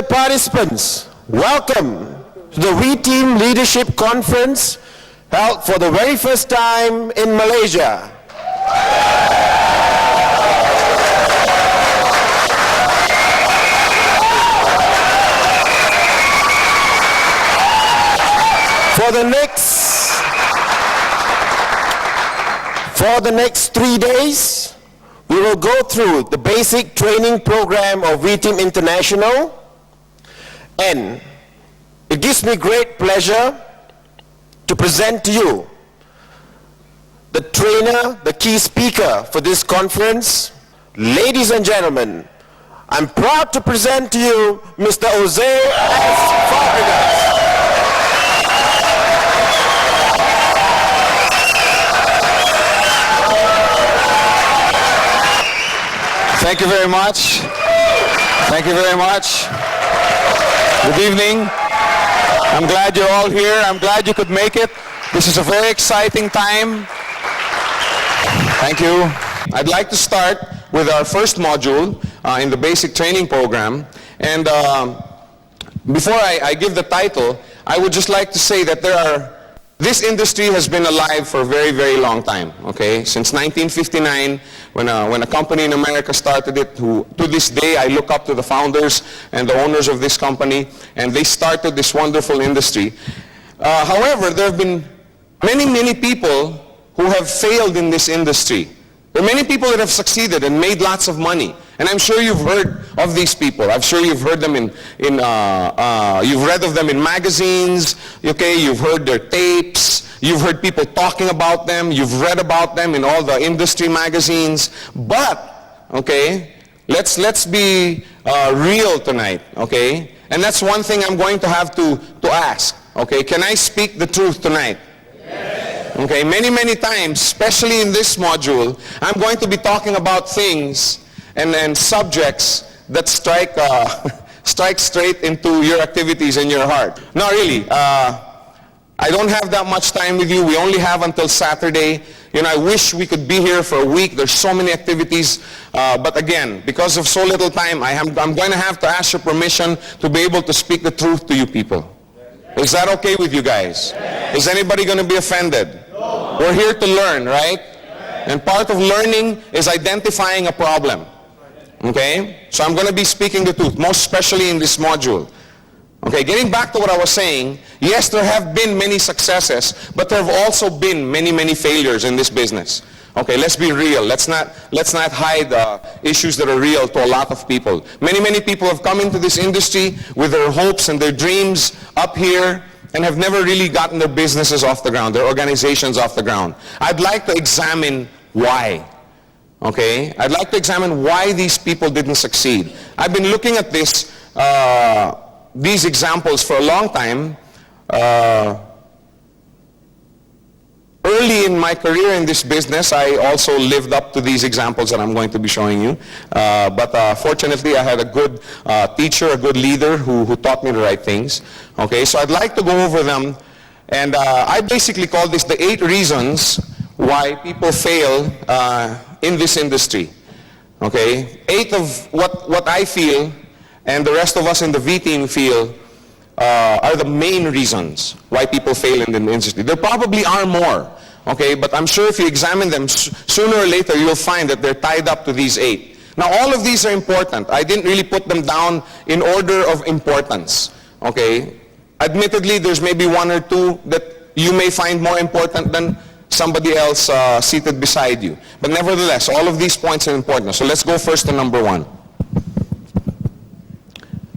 Dear participants, welcome to the We Team Leadership Conference held for the very first time in Malaysia. For the next 3 days, we will go through the basic training program of We Team International, and it gives me great pleasure to present to you the trainer, the key speaker for this conference. Ladies and gentlemen, I'm proud to present to you Mr. Jose S. Fabregas. Thank you very much. Thank you very much. Good evening. I'm glad you're all here. I'm glad you could make it. This is a very exciting time. Thank you. I'd like to start with our first module in the basic training program. And before I give the title, I would just like to say that this industry has been alive for a very, very long time, okay? Since 1959, when a company in America started it, to this day I look up to the founders and the owners of this company, and they started this wonderful industry. However, there have been many, many people who have failed in this industry. There are many people that have succeeded and made lots of money. And I'm sure you've heard of these people. I'm sure you've heard them you've read of them in magazines, okay? You've heard their tapes. You've heard people talking about them. You've read about them in all the industry magazines. But, okay, let's be real tonight, okay? And that's one thing I'm going to have to ask, okay? Can I speak the truth tonight? Okay, many, many times, especially in this module, I'm going to be talking about things and subjects that strike straight into your activities and your heart. No, really, I don't have that much time with you. We only have until Saturday. You know, I wish we could be here for a week. There's so many activities. But again, because of so little time, I'm going to have to ask your permission to be able to speak the truth to you people. Is that okay with you guys? Is anybody going to be offended? No. We're here to learn, right? And part of learning is identifying a problem. Okay? So I'm going to be speaking the truth, most especially in this module. Okay, getting back to what I was saying, yes, there have been many successes, but there have also been many, many failures in this business. Okay, let's be real. Let's not hide issues that are real to a lot of people. Many, many people have come into this industry with their hopes and their dreams up here and have never really gotten their businesses off the ground, their organizations off the ground. I'd like to examine why. Okay, I'd like to examine why these people didn't succeed. I've been looking at these examples for a long time. Early in my career in this business, I also lived up to these examples that I'm going to be showing you. But fortunately, I had a good teacher, a good leader who taught me the right things. Okay, so I'd like to go over them. And I basically call this the 8 reasons why people fail in this industry. Okay, 8 of what I feel and the rest of us in the V team feel are the main reasons why people fail in the industry. There probably are more, okay, but I'm sure if you examine them, sooner or later you'll find that they're tied up to these 8. Now all of these are important. I didn't really put them down in order of importance, okay. Admittedly, there's maybe 1 or 2 that you may find more important than somebody else seated beside you. But nevertheless, all of these points are important. So let's go first to number 1.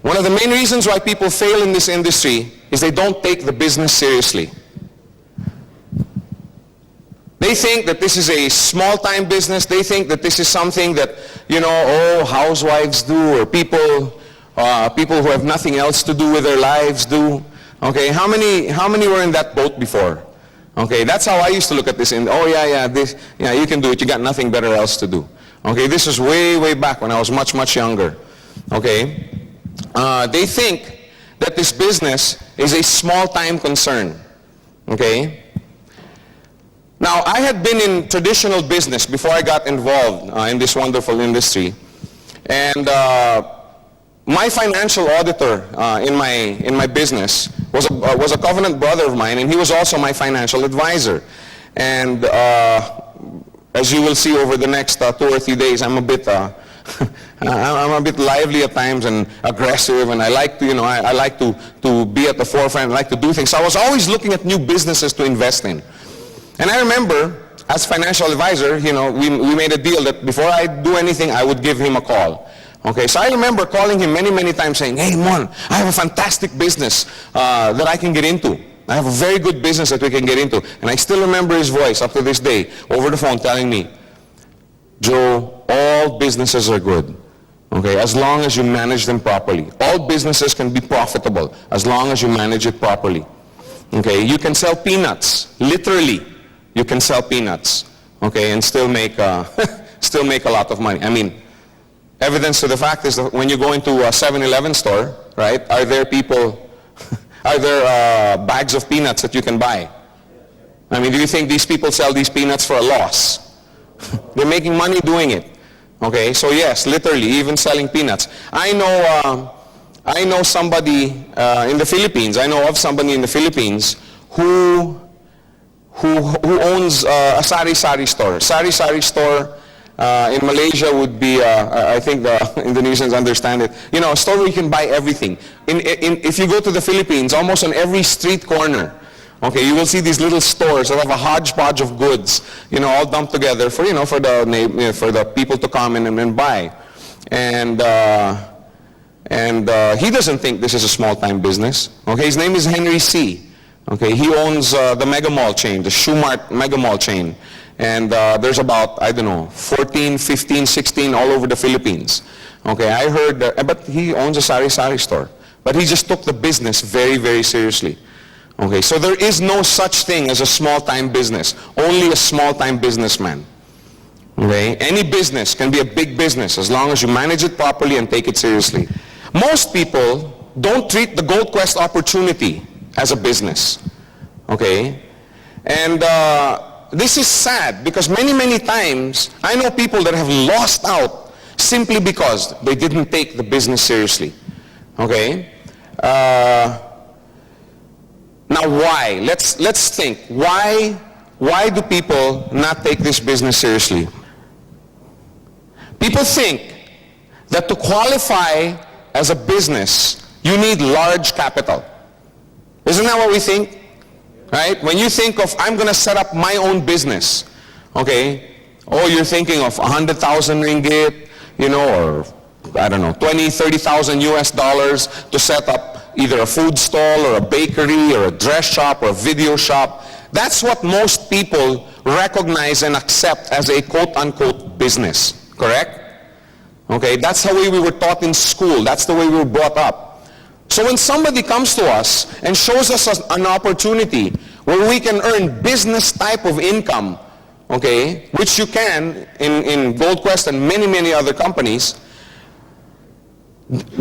One of the main reasons why people fail in this industry is they don't take the business seriously. They think that this is a small-time business. They think that this is something that, you know, housewives do, or people who have nothing else to do with their lives do. Okay, how many were in that boat before? Okay, that's how I used to look at this. You can do it. You got nothing better else to do. Okay, this is way, way back when I was much, much younger. Okay. They think that this business is a small-time concern, okay? Now, I had been in traditional business before I got involved in this wonderful industry. And my financial auditor in my business was a covenant brother of mine, and he was also my financial advisor. And as you will see over the next 2 or 3 days, I'm a bit I'm a bit lively at times and aggressive, and I like to, I like to be at the forefront. I like to do things. So I was always looking at new businesses to invest in. And I remember, as financial advisor, we made a deal that before I do anything, I would give him a call. Okay, so I remember calling him many, many times saying, "Hey, Mon, I have a fantastic business that I can get into. I have a very good business that we can get into." And I still remember his voice up to this day over the phone telling me, "Joe, all businesses are good, okay, as long as you manage them properly. All businesses can be profitable as long as you manage it properly. Okay, you can sell peanuts, literally, you can sell peanuts, okay, and still make still make a lot of money." I mean, evidence to the fact is that when you go into a 7-Eleven store, right, are there bags of peanuts that you can buy? I mean, do you think these people sell these peanuts for a loss? They're making money doing it. Okay, so yes, literally, even selling peanuts. I know somebody in the Philippines. I know of somebody in the Philippines who owns a sari-sari store. Sari-sari store in Malaysia would be, I think the Indonesians understand it, a store where you can buy everything. If you go to the Philippines, almost on every street corner, okay, you will see these little stores that have a hodgepodge of goods, all dumped together for, for the people to come in and buy. And he doesn't think this is a small-time business. Okay, his name is Henry C. Okay, he owns the Mega Mall chain, the Shoemart Mega Mall chain. And there's about, 14, 15, 16 all over the Philippines. Okay, I heard, but he owns a sari-sari store. But he just took the business very, very seriously. Okay, so there is no such thing as a small-time business. Only a small-time businessman. Okay, any business can be a big business as long as you manage it properly and take it seriously. Most people don't treat the Gold Quest opportunity as a business. Okay, and this is sad because many, many times I know people that have lost out simply because they didn't take the business seriously. Okay? Now why? Let's think. Why do people not take this business seriously? People think that to qualify as a business, you need large capital. Isn't that what we think? Right? When you think of, I'm going to set up my own business, okay? Oh, you're thinking of 100,000 ringgit, or I don't know, 20, 30,000 US dollars to set up either a food stall or a bakery or a dress shop or a video shop. That's what most people recognize and accept as a quote-unquote business, correct? Okay, that's the way we were taught in school. That's the way we were brought up. So when somebody comes to us and shows us an opportunity where we can earn business type of income, okay, which you can in Gold Quest and many, many other companies,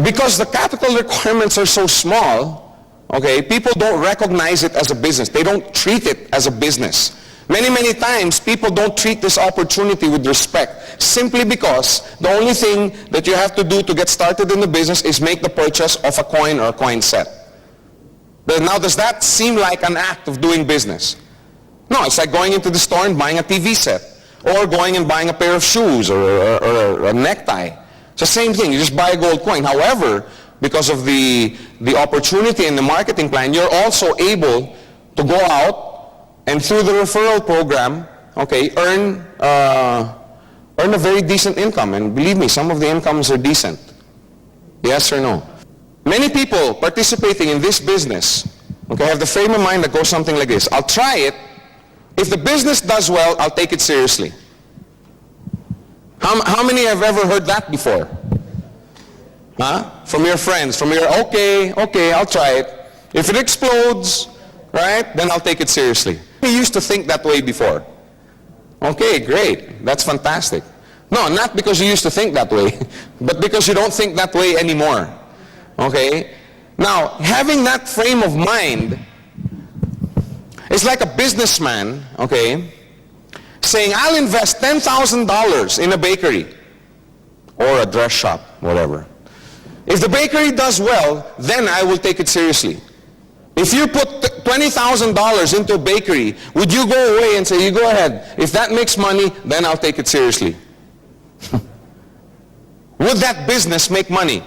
because the capital requirements are so small, okay, people don't recognize it as a business. They don't treat it as a business. Many, many times, people don't treat this opportunity with respect simply because the only thing that you have to do to get started in the business is make the purchase of a coin or a coin set. But now, does that seem like an act of doing business? No, it's like going into the store and buying a TV set or going and buying a pair of shoes or a necktie. It's the same thing. You just buy a gold coin. However, because of the opportunity and the marketing plan, you're also able to go out and through the referral program, okay, earn a very decent income. And believe me, some of the incomes are decent. Yes or no? Many people participating in this business, okay, have the frame of mind that goes something like this. I'll try it. If the business does well, I'll take it seriously. How many have ever heard that before? Huh? From your friends, okay, I'll try it. If it explodes, right, then I'll take it seriously. You used to think that way before. Okay, great. That's fantastic. No, not because you used to think that way, but because you don't think that way anymore. Okay? Now, having that frame of mind is like a businessman, okay, saying, I'll invest $10,000 in a bakery or a dress shop, whatever. If the bakery does well, then I will take it seriously. If you put $20,000 into a bakery, would you go away and say, you go ahead. If that makes money, then I'll take it seriously. Would that business make money?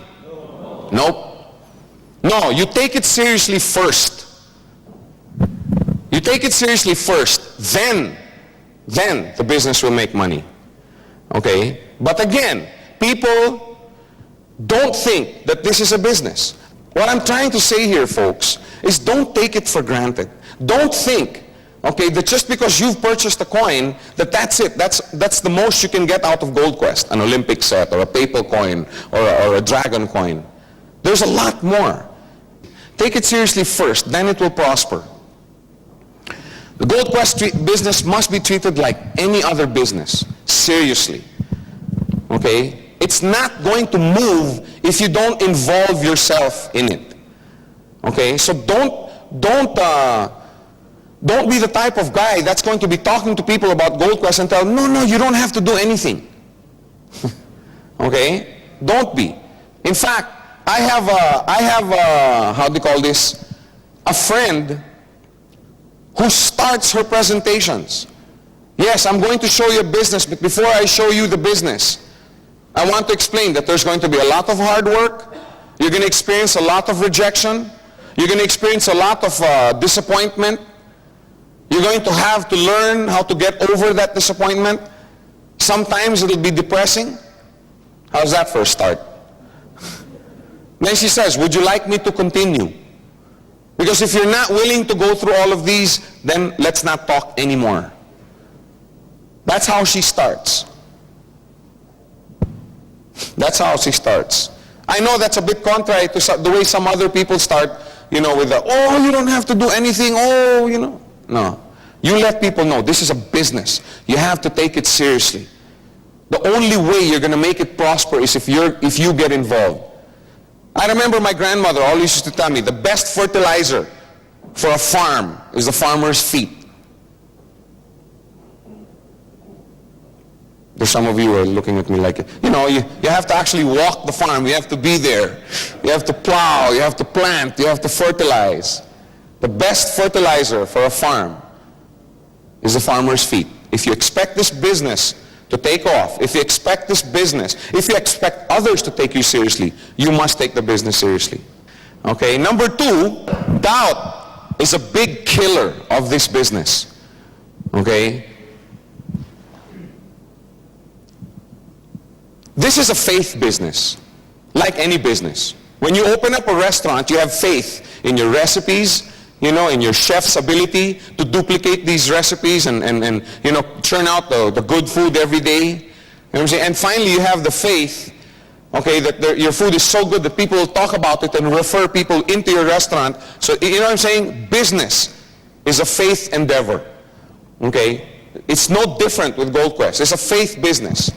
Nope. No, you take it seriously first. You take it seriously first, then the business will make money. Okay? But again, people don't think that this is a business. What I'm trying to say here, folks, is don't take it for granted. Don't think, okay, that just because you've purchased a coin, that's it. That's the most you can get out of Gold Quest, an Olympic set or a PayPal coin or a Dragon coin. There's a lot more. Take it seriously first, then it will prosper. The Gold Quest business must be treated like any other business, seriously. Okay? It's not going to move if you don't involve yourself in it. Okay? So don't be the type of guy that's going to be talking to people about Gold Quest and tell them, no, you don't have to do anything. Okay? Don't be. In fact, I have how do you call this? A friend who starts her presentations. Yes, I'm going to show you a business, but before I show you the business, I want to explain that there's going to be a lot of hard work. You're going to experience a lot of rejection. You're going to experience a lot of disappointment. You're going to have to learn how to get over that disappointment. Sometimes it'll be depressing. How's that for a start? Then she says, would you like me to continue? Because if you're not willing to go through all of these, then let's not talk anymore. That's how she starts. That's how she starts. I know that's a bit contrary to the way some other people start, with the, oh, you don't have to do anything, oh, No. You let people know this is a business. You have to take it seriously. The only way you're going to make it prosper is if you get involved. I remember my grandmother always used to tell me the best fertilizer for a farm is the farmer's feet. There's some of you who are looking at me like, you have to actually walk the farm. You have to be there. You have to plow. You have to plant. You have to fertilize. The best fertilizer for a farm is the farmer's feet. If you expect this business to take off, if you expect others to take you seriously, you must take the business seriously. Okay, number 2, doubt is a big killer of this business. Okay? This is a faith business, like any business. When you open up a restaurant, you have faith in your recipes, in your chef's ability to duplicate these recipes and churn out the good food every day. You know what I'm saying? And finally, you have the faith, okay, that your food is so good that people will talk about it and refer people into your restaurant. So, you know what I'm saying? Business is a faith endeavor. Okay? It's no different with Gold Quest. It's a faith business.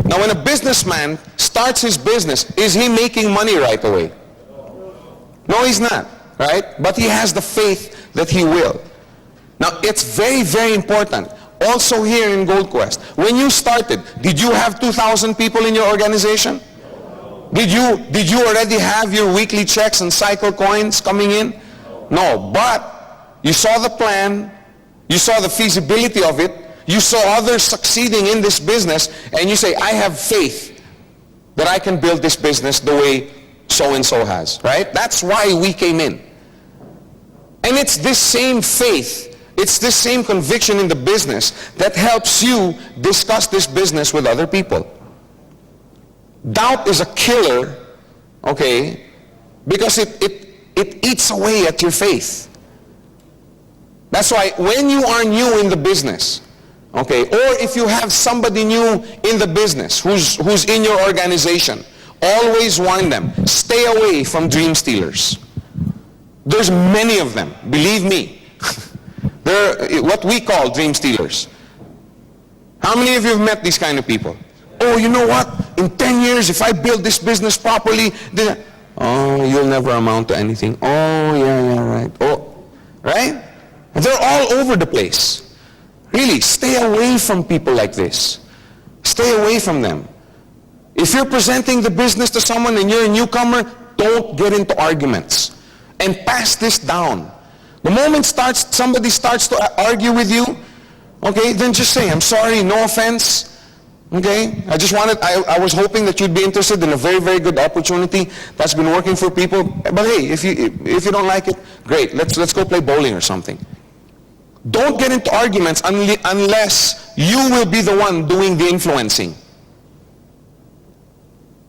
Now, when a businessman starts his business, is he making money right away? No, he's not, right? But he has the faith that he will. Now, it's very, very important. Also here in Gold Quest, when you started, did you have 2,000 people in your organization? Did you already have your weekly checks and cycle coins coming in? No, but you saw the plan, you saw the feasibility of it, you saw others succeeding in this business, and you say, I have faith that I can build this business the way so-and-so has, right? That's why we came in. And it's this same faith, it's this same conviction in the business that helps you discuss this business with other people. Doubt is a killer, okay, because it eats away at your faith. That's why when you are new in the business, okay, or if you have somebody new in the business who's in your organization, always warn them, stay away from dream stealers. There's many of them, believe me. They're what we call dream stealers. How many of you have met these kind of people? Oh, you know what? In 10 years, if I build this business properly, then, oh, you'll never amount to anything. Oh, yeah, right. Oh, right? And they're all over the place. Really, stay away from people like this. Stay away from them. If you're presenting the business to someone and you're a newcomer, don't get into arguments. And pass this down. The moment somebody starts to argue with you, okay, then just say, I'm sorry, no offense. Okay, I was hoping that you'd be interested in a very, very good opportunity that's been working for people. But hey, if you don't like it, great, let's go play bowling or something. Don't get into arguments unless you will be the one doing the influencing.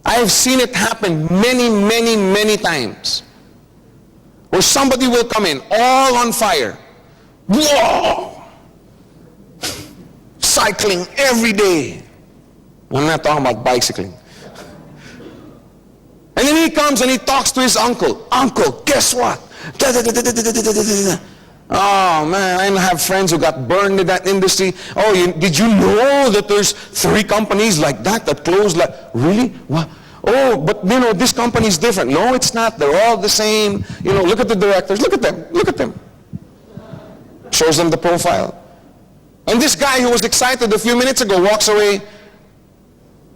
I have seen it happen many, many, many times. Where somebody will come in all on fire. Whoa! Cycling every day. I'm not talking about bicycling. And then he comes and he talks to his uncle. Uncle, guess what? Oh man, I have friends who got burned in that industry. Oh, did you know that there's 3 companies like that closed? Like, really? What? Oh, but this company is different. No, it's not. They're all the same. Look at the directors. Look at them. Look at them. Shows them the profile. And this guy who was excited a few minutes ago walks away.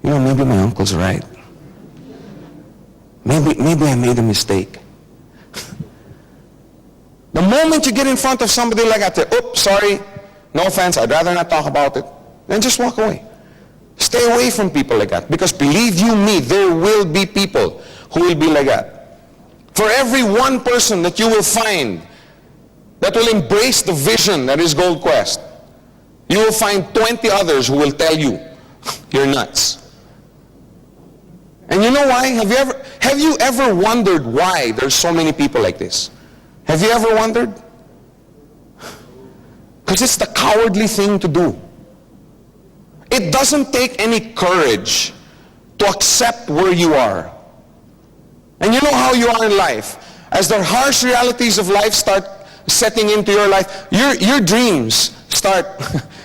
Maybe my uncle's right. Maybe I made a mistake. The moment you get in front of somebody like that, oops, sorry, no offense, I'd rather not talk about it, then just walk away. Stay away from people like that. Because believe you me, there will be people who will be like that. For every one person that you will find that will embrace the vision that is Gold Quest, you will find 20 others who will tell you, you're nuts. And you know why? Have you ever wondered why there's so many people like this? Have you ever wondered? Because it's the cowardly thing to do. It doesn't take any courage to accept where you are. And you know how you are in life. As the harsh realities of life start setting into your life, your dreams start,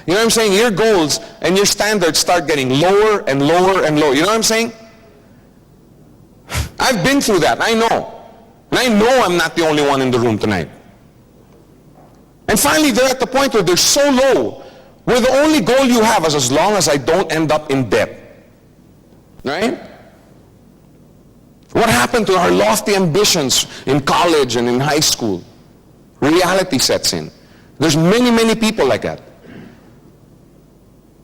you know what I'm saying? Your goals and your standards start getting lower and lower and lower. You know what I'm saying? I've been through that. I know. And I know I'm not the only one in the room tonight. And finally, they're at the point where they're so low, where the only goal you have is as long as I don't end up in debt. Right? What happened to our lofty ambitions in college and in high school? Reality sets in. There's many, many people like that.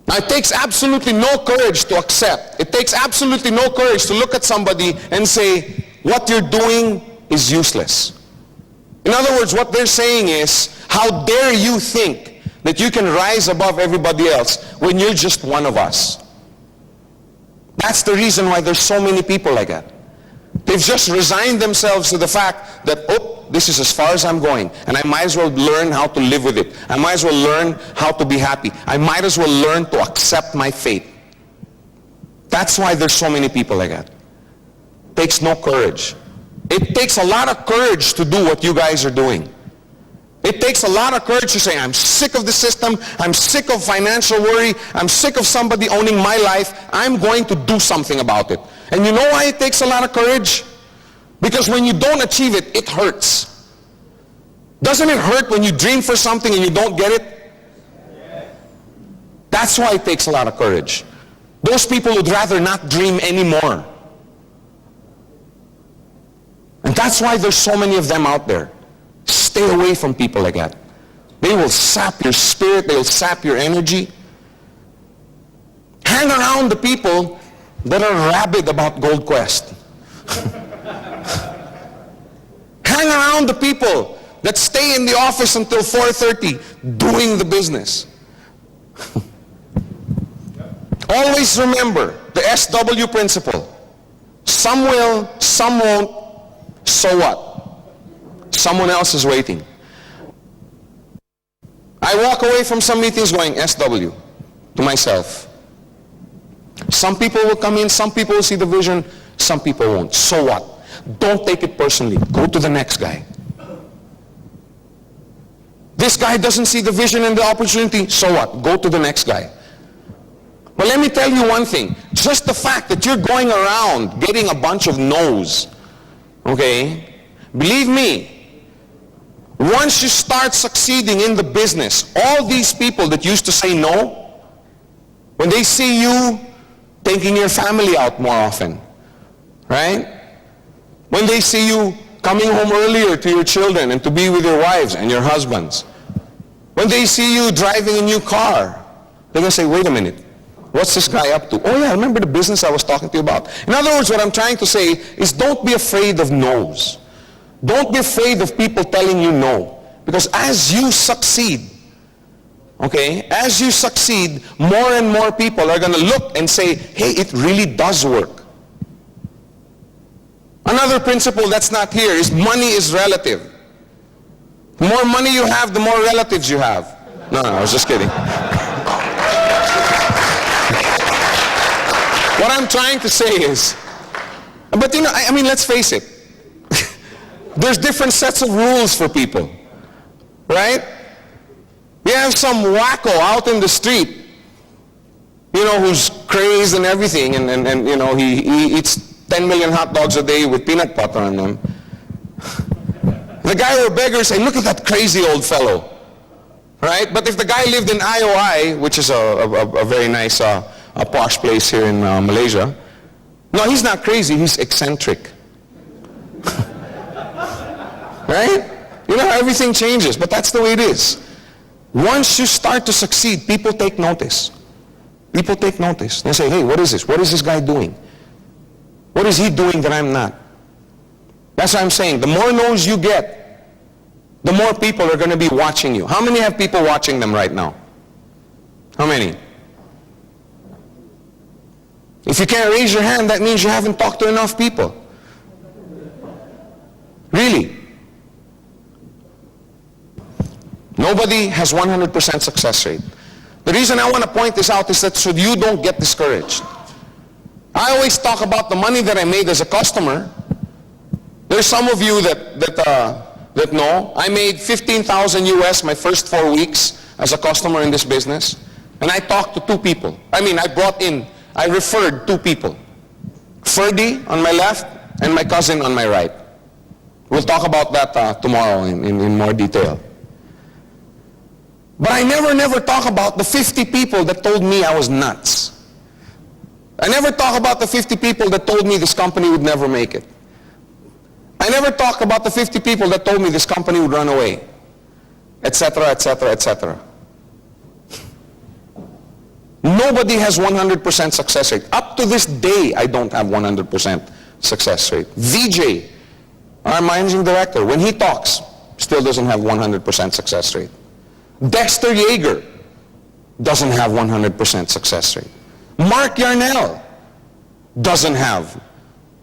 Now it takes absolutely no courage to accept. It takes absolutely no courage to look at somebody and say, what you're doing is useless. In other words, what they're saying is, how dare you think that you can rise above everybody else when you're just one of us? That's the reason why there's so many people like that. They've just resigned themselves to the fact that, oh, this is as far as I'm going, and I might as well learn how to live with it. I might as well learn how to be happy. I might as well learn to accept my fate. That's why there's so many people like that. It takes no courage. It takes a lot of courage to do what you guys are doing. It takes a lot of courage to say, I'm sick of the system, I'm sick of financial worry, I'm sick of somebody owning my life, I'm going to do something about it. And you know why it takes a lot of courage? Because when you don't achieve it, it hurts. Doesn't it hurt when you dream for something and you don't get it? That's why it takes a lot of courage. Those people would rather not dream anymore. And that's why there's so many of them out there. Stay away from people like that. They will sap your spirit, they will sap your energy. Hang around the people that are rabid about Gold Quest. Hang around the people that stay in the office until 4:30 doing the business. Always remember the SW principle. Some will, some won't, so what? Someone else is waiting. I walk away from some meetings going SW to myself. Some people will come in, some people will see the vision, some people won't. So what? Don't take it personally. Go to the next guy. This guy doesn't see the vision and the opportunity, so what? Go to the next guy. But let me tell you one thing. Just the fact that you're going around getting a bunch of no's, okay? Believe me, once you start succeeding in the business, all these people that used to say no, when they see you taking your family out more often, right? When they see you coming home earlier to your children and to be with your wives and your husbands. When they see you driving a new car, they're going to say, wait a minute, what's this guy up to? Oh yeah, remember the business I was talking to you about? In other words, what I'm trying to say is don't be afraid of no's. Don't be afraid of people telling you no. Because as you succeed, okay, as you succeed, more and more people are going to look and say, hey, it really does work. Another principle that's not here is money is relative. The more money you have, the more relatives you have. No, I was just kidding. What I'm trying to say is, but you know, I mean, let's face it. There's different sets of rules for people, right? We have some wacko out in the street, you know, who's crazed and everything, and you know, he eats 10 million hot dogs a day with peanut butter on them. The guy or beggar say, look at that crazy old fellow, right? But if the guy lived in IOI, which is a very nice a posh place here in Malaysia, no, he's not crazy, he's eccentric. Right? You know how everything changes, but that's the way it is. Once you start to succeed, people take notice. People take notice. They say, hey, what is this? What is this guy doing? What is he doing that I'm not? That's what I'm saying. The more no's you get, the more people are going to be watching you. How many have people watching them right now? How many? If you can't raise your hand, that means you haven't talked to enough people. Really? Nobody has 100% success rate. The reason I want to point this out is that so you don't get discouraged. I always talk about the money that I made as a customer. There's some of you that know. I made 15,000 US my first 4 weeks as a customer in this business. And I talked to 2 people. I referred 2 people. Ferdy on my left and my cousin on my right. We'll talk about that tomorrow in more detail. But I never talk about the 50 people that told me I was nuts. I never talk about the 50 people that told me this company would never make it. I never talk about the 50 people that told me this company would run away, etc., etc., etc. Nobody has 100% success rate. Up to this day, I don't have 100% success rate. VJ, our managing director, when he talks, still doesn't have 100% success rate. Dexter Yeager doesn't have 100% success rate. Mark Yarnell doesn't have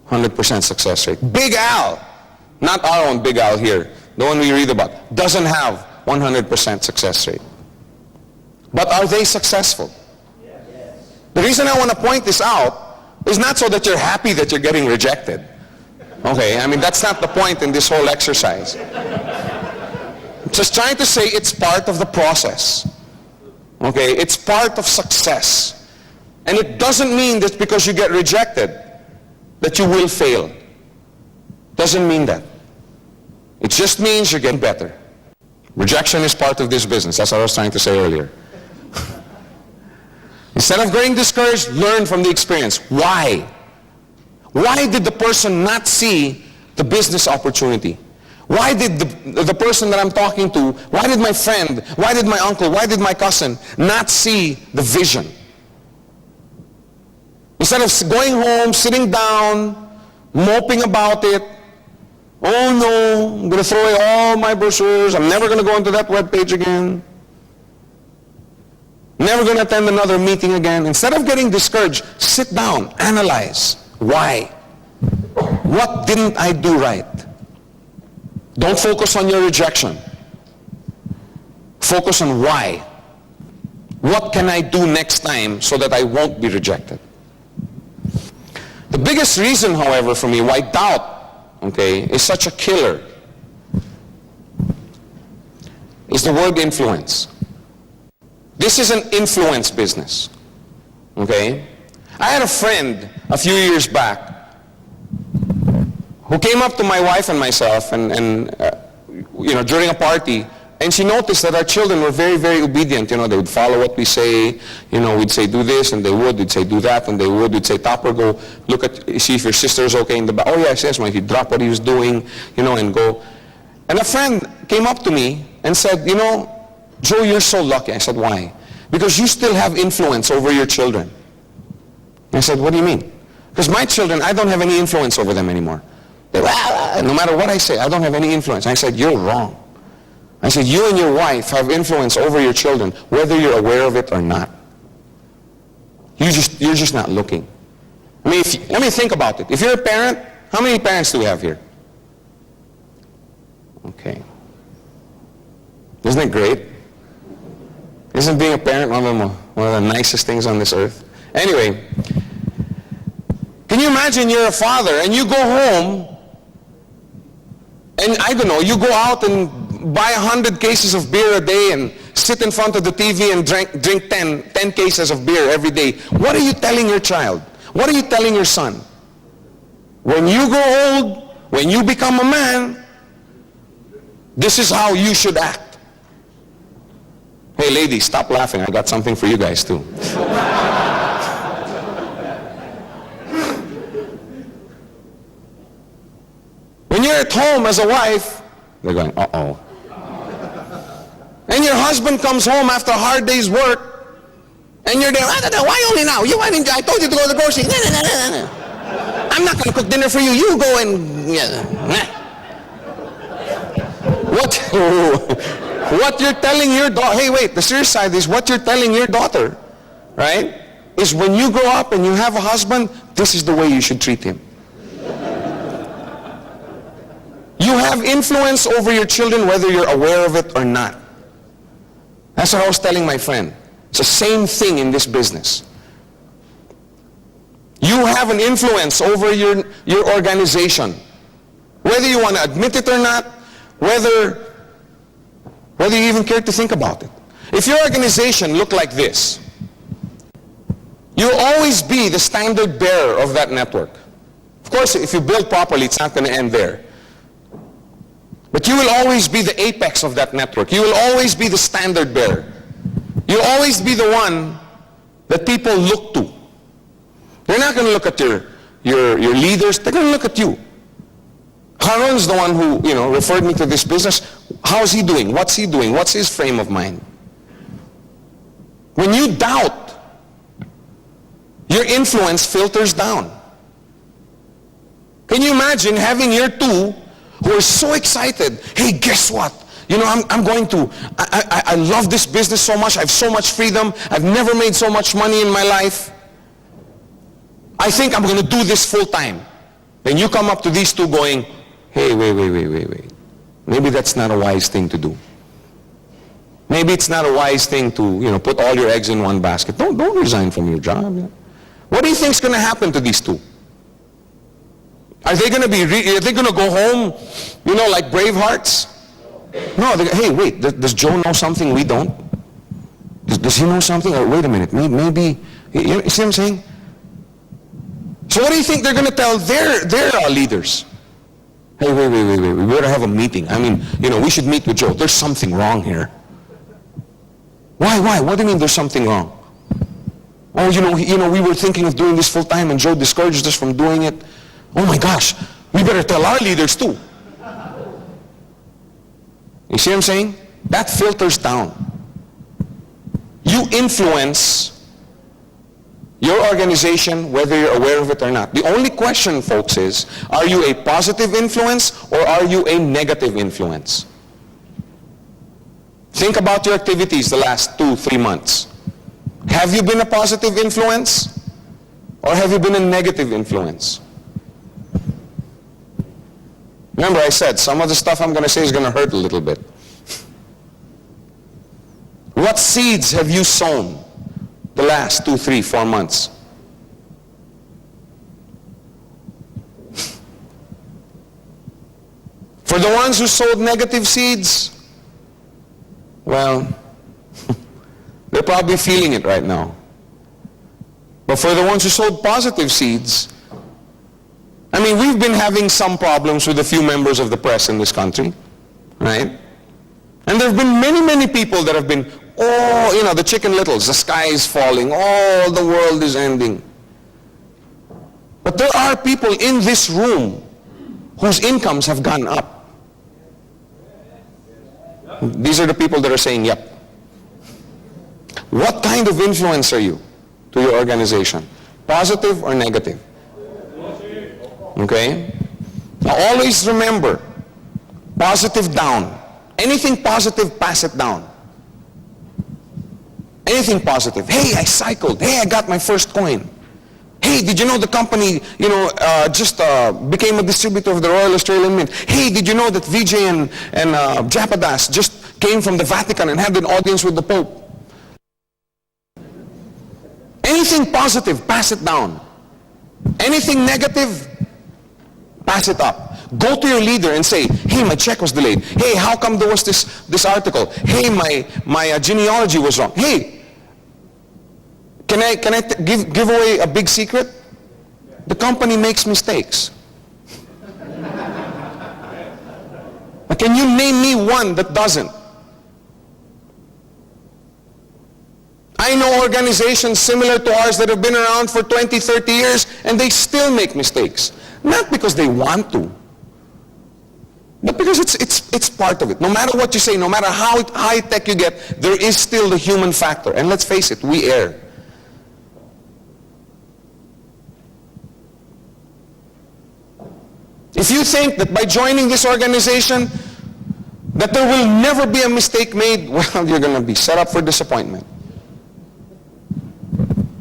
100% success rate. Big Al, not our own Big Al here, the one we read about, doesn't have 100% success rate. But are they successful? Yes. The reason I want to point this out is not so that you're happy that you're getting rejected. Okay, I mean, that's not the point in this whole exercise. Just trying to say it's part of the process. Okay, it's part of success. And it doesn't mean that because you get rejected that you will fail. Doesn't mean that. It just means you're getting better. Rejection is part of this business. That's what I was trying to say earlier. Instead of getting discouraged, learn from the experience. Why? Why did the person not see the business opportunity? Why did the person that I'm talking to, why did my friend, why did my uncle, why did my cousin not see the vision? Instead of going home, sitting down, moping about it, oh no, I'm going to throw away all my brochures, I'm never going to go into that webpage again, never going to attend another meeting again. Instead of getting discouraged, sit down, analyze. Why? What didn't I do right? Don't focus on your rejection. Focus on why. What can I do next time so that I won't be rejected? The biggest reason, however, for me why doubt, okay, is such a killer is the word influence. This is an influence business. Okay? I had a friend a few years back who came up to my wife and myself and you know, during a party, And she noticed that our children were very, very obedient. They would follow what we say. We'd say do this, and they would. We'd say do that, and they would. We'd say, Topper, go look see if your sister's okay in the back. Oh yes, yes, Mike. He'd drop what he was doing, and go. And a friend came up to me and said, Joe, you're so lucky. I said, why? Because you still have influence over your children. I said, what do you mean? Because my children, I don't have any influence over them anymore. No matter what I say, I don't have any influence. I said, you're wrong. I said, you and your wife have influence over your children, whether you're aware of it or not. You're just not looking. Let me think about it. If you're a parent, how many parents do we have here? Okay. Isn't it great? Isn't being a parent one of the nicest things on this earth? Anyway, can you imagine you're a father and you go home and I don't know, you go out and buy 100 cases of beer a day and sit in front of the TV and drink 10 cases of beer every day. What are you telling your child? What are you telling your son? When you grow old, when you become a man, this is how you should act. Hey ladies, stop laughing. I got something for you guys too. When you're at home as a wife, they're going, uh-oh. And your husband comes home after a hard day's work, and you're there, why only now? I told you to go to the grocery. I'm not going to cook dinner for you. You go and... What you're telling your daughter, hey wait, the serious side is what you're telling your daughter, right, is when you grow up and you have a husband, this is the way you should treat him. You have influence over your children whether you're aware of it or not. That's what I was telling my friend. It's the same thing in this business. You have an influence over your organization. Whether you want to admit it or not, whether you even care to think about it. If your organization looked like this, you'll always be the standard bearer of that network. Of course, if you build properly, it's not going to end there. But you will always be the apex of that network. You will always be the standard bearer. You'll always be the one that people look to. They're not going to look at your leaders. They're going to look at you. Haron's the one who, referred me to this business. How's he doing? What's he doing? What's his frame of mind? When you doubt, your influence filters down. Can you imagine having your two who are so excited? Hey, guess what? I'm going to, I love this business so much. I have so much freedom. I've never made so much money in my life. I think I'm going to do this full time. Then you come up to these two going, hey, wait. Maybe that's not a wise thing to do. Maybe it's not a wise thing to, put all your eggs in one basket. Don't resign from your job. What do you think is going to happen to these two? Are they going to go home, like Bravehearts? No, hey, wait, does Joe know something we don't? Does he know something? Or wait a minute, maybe, you see what I'm saying? So what do you think they're going to tell their leaders? Hey, wait, we better have a meeting. We should meet with Joe. There's something wrong here. Why? What do you mean there's something wrong? Oh, we were thinking of doing this full time and Joe discouraged us from doing it. Oh my gosh, we better tell our leaders too. You see what I'm saying? That filters down. You influence your organization whether you're aware of it or not. The only question, folks, is, are you a positive influence or are you a negative influence? Think about your activities the last 2-3 months. Have you been a positive influence or have you been a negative influence? Remember I said, some of the stuff I'm going to say is going to hurt a little bit. What seeds have you sown the last 2, 3, 4 months? For the ones who sowed negative seeds, well, they're probably feeling it right now. But for the ones who sowed positive seeds, we've been having some problems with a few members of the press in this country, right? And there have been many, many people that have been, oh, you know, the Chicken Littles, the sky is falling, oh, the world is ending. But there are people in this room whose incomes have gone up. These are the people that are saying, yep. What kind of influence are you to your organization? Positive or negative? Okay? Now always remember, positive down. Anything positive, pass it down. Anything positive. Hey, I cycled. Hey, I got my first coin. Hey, did you know the company, just became a distributor of the Royal Australian Mint? Hey, did you know that Vijay and Japadas just came from the Vatican and had an audience with the Pope? Anything positive, pass it down. Anything negative, pass it up. Go to your leader and say, hey, my check was delayed. Hey, how come there was this article? Hey, my genealogy was wrong. Hey, can I give away a big secret? The company makes mistakes. Can you name me one that doesn't? I know organizations similar to ours that have been around for 20, 30 years and they still make mistakes. Not because they want to, but because it's part of it. No matter what you say, no matter how high tech you get, there is still the human factor. And let's face it, we err. If you think that by joining this organization that there will never be a mistake made, well, you're going to be set up for disappointment.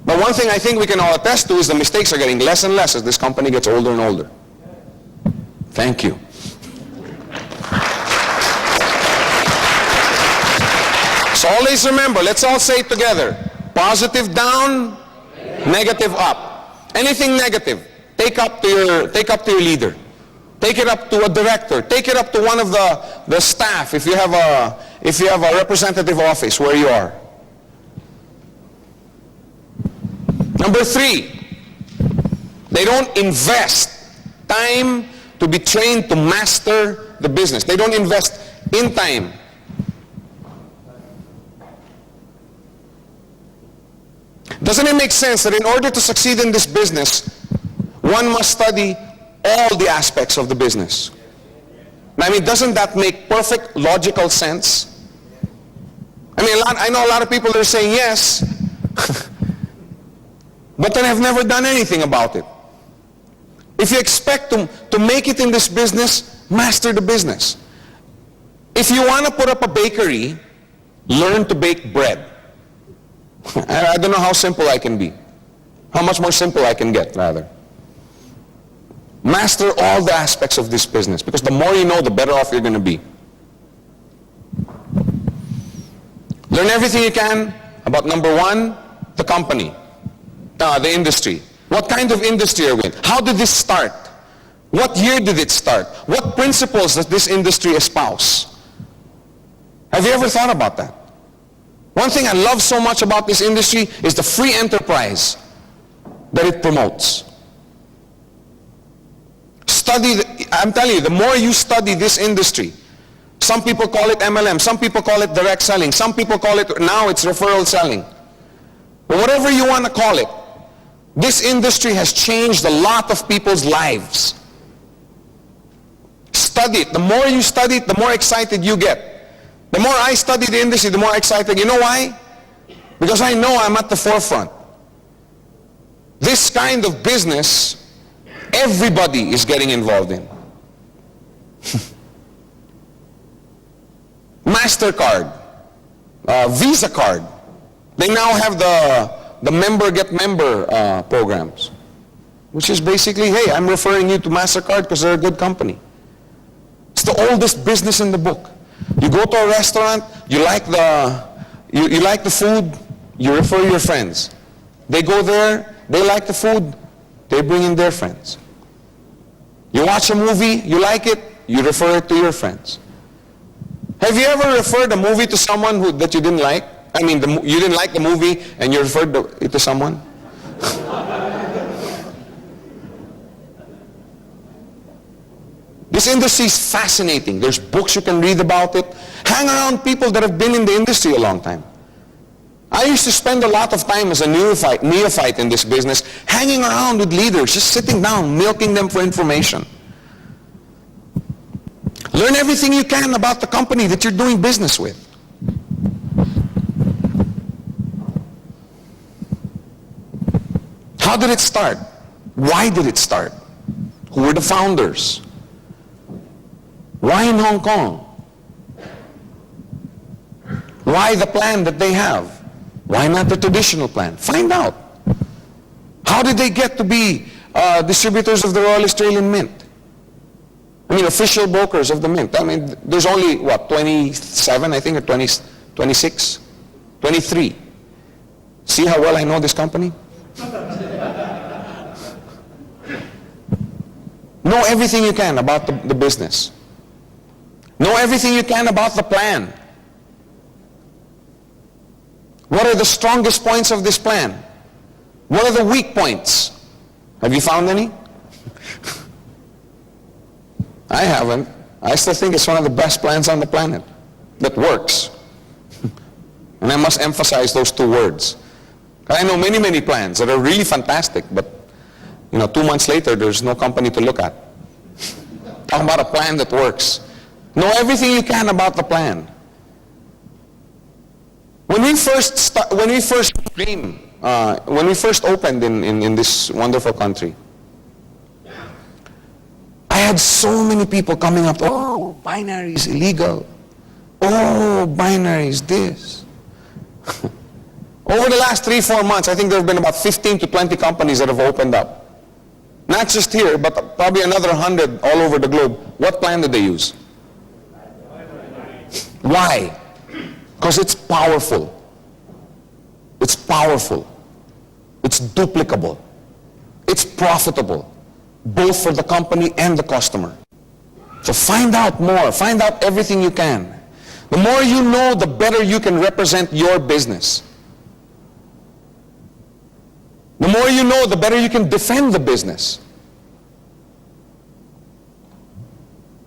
But one thing I think we can all attest to is the mistakes are getting less and less as this company gets older and older. Thank you. So always remember, let's all say it together. Positive down, negative up. Anything negative, take up to your leader. Take it up to a director. Take it up to one of the staff if you have a representative office where you are. Number 3, they don't invest time to be trained to master the business. They don't invest in time. Doesn't it make sense that in order to succeed in this business, one must study all the aspects of the business? I mean, doesn't that make perfect logical sense? I mean, I know a lot of people that are saying yes, but then have never done anything about it. If you expect to make it in this business, master the business. If you want to put up a bakery, learn to bake bread. I don't know how simple I can be. How much more simple I can get, rather. Master all the aspects of this business, because the more you know, the better off you're going to be. Learn everything you can about, number 1, the company, the industry. What kind of industry are we in? How did this start? What year did it start? What principles does this industry espouse? Have you ever thought about that? One thing I love so much about this industry is the free enterprise that it promotes. I'm telling you, the more you study this industry, some people call it MLM, some people call it direct selling, some people call it, now it's referral selling. But whatever you want to call it, this industry has changed a lot of people's lives. Study it. The more you study it, the more excited you get. The more I study the industry, the more excited. You know why? Because I know I'm at the forefront. This kind of business, everybody is getting involved in. MasterCard, Visa card. They now have the member get member programs, which is basically, hey, I'm referring you to MasterCard because they're a good company. It's the oldest business in the book. You go to a restaurant, you like the food, you refer your friends. They go there, they like the food, they bring in their friends. You watch a movie, you like it, you refer it to your friends. Have you ever referred a movie to someone that you didn't like? I mean, you didn't like the movie and you referred it to someone? This industry is fascinating. There's books you can read about it. Hang around people that have been in the industry a long time. I used to spend a lot of time as a neophyte in this business, hanging around with leaders, just sitting down, milking them for information. Learn everything you can about the company that you're doing business with. How did it start? Why did it start? Who were the founders? Why in Hong Kong? Why the plan that they have? Why not the traditional plan? Find out. How did they get to be distributors of the Royal Australian Mint? I mean, official brokers of the Mint. I mean, there's only, what, 27, I think, or 26? 23. See how well I know this company? Know everything you can about the business. Know everything you can about the plan. What are the strongest points of this plan? What are the weak points? Have you found any? I haven't. I still think it's one of the best plans on the planet that works. And I must emphasize those two words. I know many, many plans that are really fantastic, but 2 months later, there's no company to look at. Talking about a plan that works. Know everything you can about the plan. When we first opened in this wonderful country, I had so many people coming up, oh, binary is illegal. Oh, binary is this. Over the last 3-4 months, I think there have been about 15 to 20 companies that have opened up. Not just here, but probably another 100 all over the globe. What plan did they use? Why? Because it's powerful. It's powerful. It's duplicable. It's profitable, both for the company and the customer. So find out more. Find out everything you can. The more you know, the better you can represent your business. The more you know, the better you can defend the business.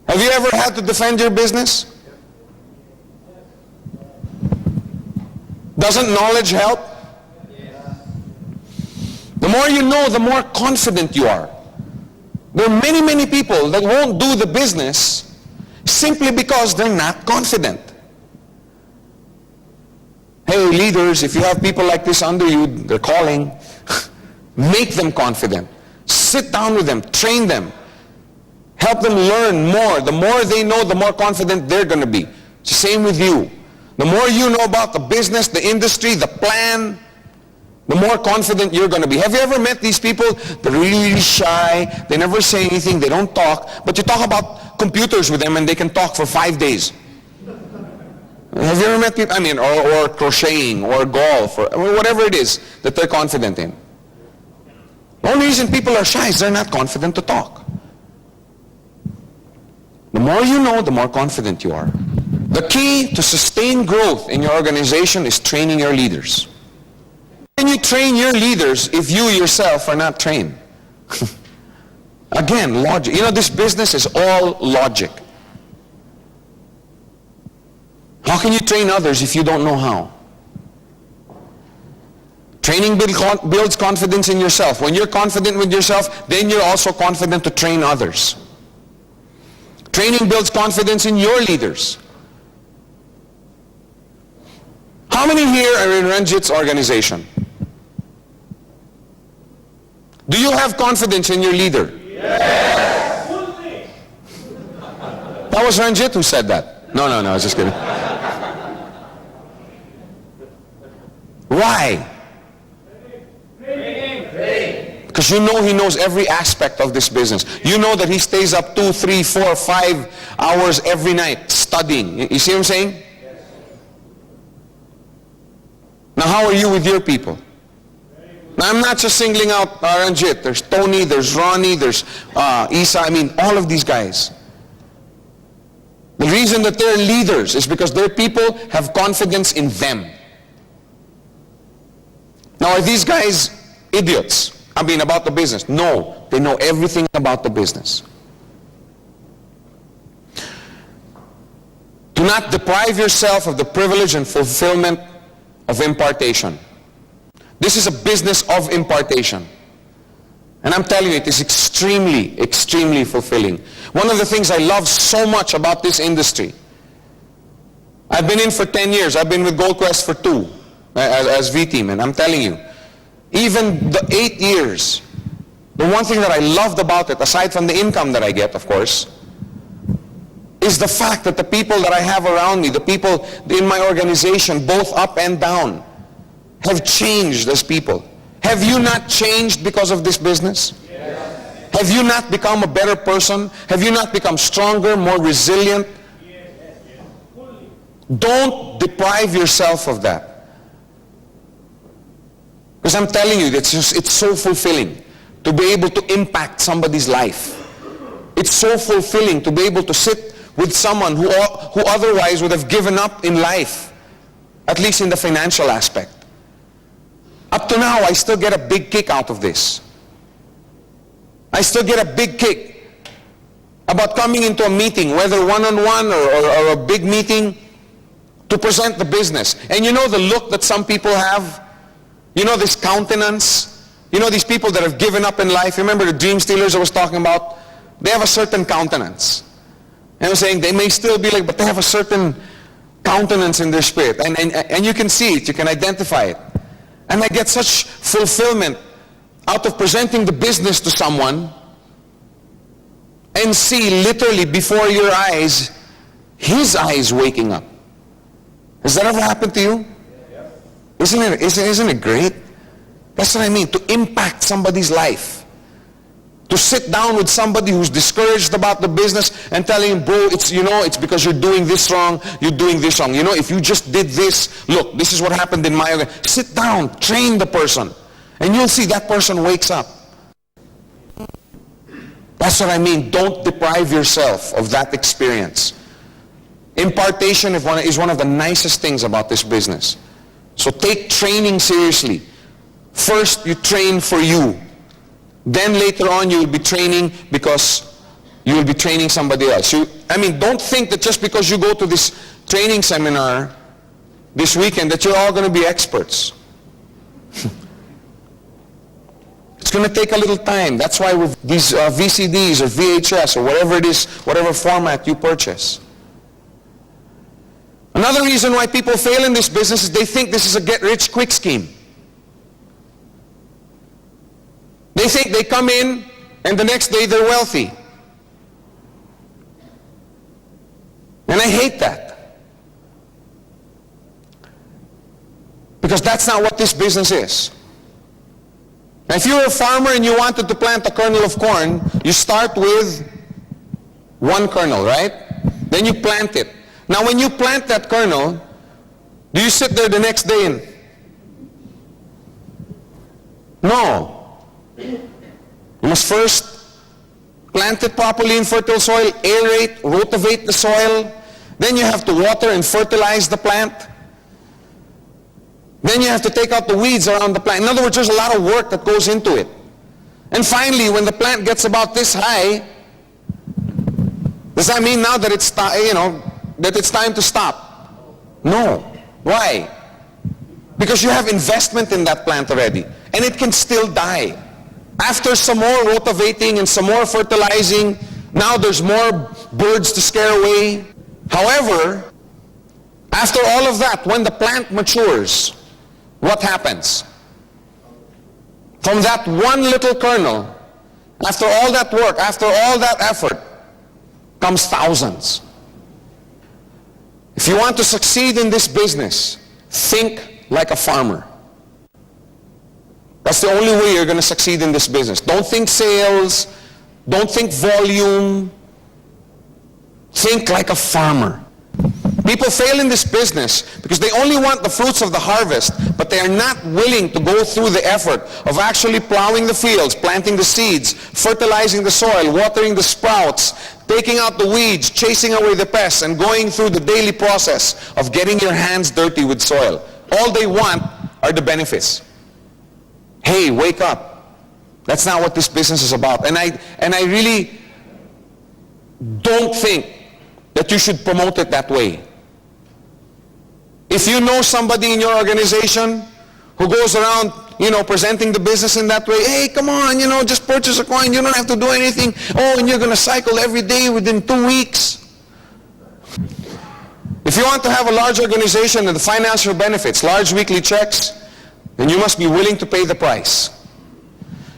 Have you ever had to defend your business? Doesn't knowledge help? The more you know, the more confident you are. There are many, many people that won't do the business simply because they're not confident. Hey, leaders, if you have people like this under you, they're calling, make them confident. Sit down with them, train them. Help them learn more. The more they know, the more confident they're going to be. It's the same with you. The more you know about the business, the industry, the plan, the more confident you're going to be. Have you ever met these people? They're really, really shy. They never say anything. They don't talk. But you talk about computers with them and they can talk for 5 days. Have you ever met people? I mean, or crocheting, or golf, or whatever it is that they're confident in. The only reason people are shy is they're not confident to talk. The more you know, the more confident you are. The key to sustained growth in your organization is training your leaders. Can you train your leaders if you yourself are not trained? Again, logic. This business is all logic. How can you train others if you don't know how? Training builds confidence in yourself. When you're confident with yourself, then you're also confident to train others. Training builds confidence in your leaders. How many here are in Ranjit's organization? Do you have confidence in your leader? Yes! That was Ranjit who said that. No, I was just kidding. Why? Because you know he knows every aspect of this business. You know that he stays up 2, 3, 4, 5 hours every night studying. You see what I'm saying? Now how are you with your people? Now I'm not just singling out Ranjit. There's Tony, there's Ronnie, there's Isa. I mean, all of these guys. The reason that they're leaders is because their people have confidence in them. Now are these guys idiots? I mean, about the business? No, they know everything about the business. Do not deprive yourself of the privilege and fulfillment of impartation. This is a business of impartation. And I'm telling you, it is extremely, extremely fulfilling. One of the things I love so much about this industry, I've been in for 10 years. I've been with GoldQuest for 2 as V-Team, and I'm telling you, even the 8 years, the one thing that I loved about it, aside from the income that I get, of course, is the fact that the people that I have around me, the people in my organization, both up and down, have changed as people. Have you not changed because of this business? Yes. Have you not become a better person? Have you not become stronger, more resilient? Yes. Don't deprive yourself of that. Because I'm telling you, it's so fulfilling to be able to impact somebody's life. It's so fulfilling to be able to sit with someone who otherwise would have given up in life, at least in the financial aspect. Up to now, I still get a big kick out of this. I still get a big kick about coming into a meeting, whether one-on-one or a big meeting, to present the business. And you know the look that some people have? You know this countenance? You know these people that have given up in life? Remember the dream stealers I was talking about? They have a certain countenance. And I'm saying they may still be like, but they have a certain countenance in their spirit. And you can see it, you can identify it. And I get such fulfillment out of presenting the business to someone and see literally before your eyes, his eyes waking up. Has that ever happened to you? Isn't it great? That's what I mean, to impact somebody's life. To sit down with somebody who's discouraged about the business and telling him, bro, it's because you're doing this wrong, you're doing this wrong. If you just did this, look, this is what happened in my organization. Sit down, train the person, and you'll see that person wakes up. That's what I mean. Don't deprive yourself of that experience. Impartation is one of the nicest things about this business. So take training seriously. First, you train for you. Then later on, you will be training because you will be training somebody else. Don't think that just because you go to this training seminar this weekend that you're all going to be experts. It's going to take a little time. That's why with these VCDs or VHS or whatever it is, whatever format you purchase. Another reason why people fail in this business is they think this is a get-rich-quick scheme. They think they come in and the next day they're wealthy. And I hate that. Because that's not what this business is. Now, if you're a farmer and you wanted to plant a kernel of corn, you start with one kernel, right? Then you plant it. Now when you plant that kernel, do you sit there the next day and... No. You must first plant it properly in fertile soil, aerate, rotivate the soil. Then you have to water and fertilize the plant. Then you have to take out the weeds around the plant. In other words, there's a lot of work that goes into it. And finally, when the plant gets about this high, does that mean now that it's time to stop? No. Why? Because you have investment in that plant already, and it can still die. After some more rotivating and some more fertilizing, now there's more birds to scare away. However, after all of that, when the plant matures, what happens? From that one little kernel, after all that work, after all that effort, comes thousands. If you want to succeed in this business, think like a farmer. That's the only way you're going to succeed in this business. Don't think sales. Don't think volume. Think like a farmer. People fail in this business because they only want the fruits of the harvest, but they are not willing to go through the effort of actually plowing the fields, planting the seeds, fertilizing the soil, watering the sprouts, taking out the weeds, chasing away the pests, and going through the daily process of getting your hands dirty with soil. All they want are the benefits. Hey, wake up. That's not what this business is about. And I really don't think that you should promote it that way. If you know somebody in your organization who goes around, presenting the business in that way, hey, come on, just purchase a coin, you don't have to do anything. Oh, and you're going to cycle every day within 2 weeks. If you want to have a large organization and the financial benefits, large weekly checks, then you must be willing to pay the price.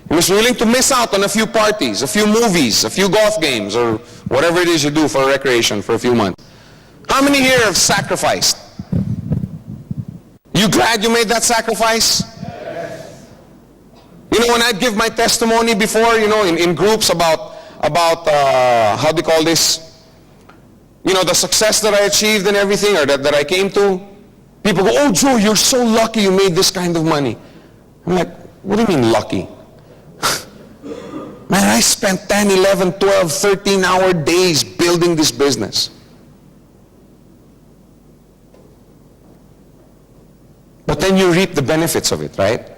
You must be willing to miss out on a few parties, a few movies, a few golf games, or whatever it is you do for recreation for a few months. How many here have sacrificed? You glad you made that sacrifice? Yes. When I'd give my testimony before, in groups about how do you call this? The success that I achieved and everything, or that I came to, people go, oh, Joe, you're so lucky you made this kind of money. I'm like, what do you mean lucky? Man, I spent 10, 11, 12, 13-hour days building this business. But then you reap the benefits of it, right?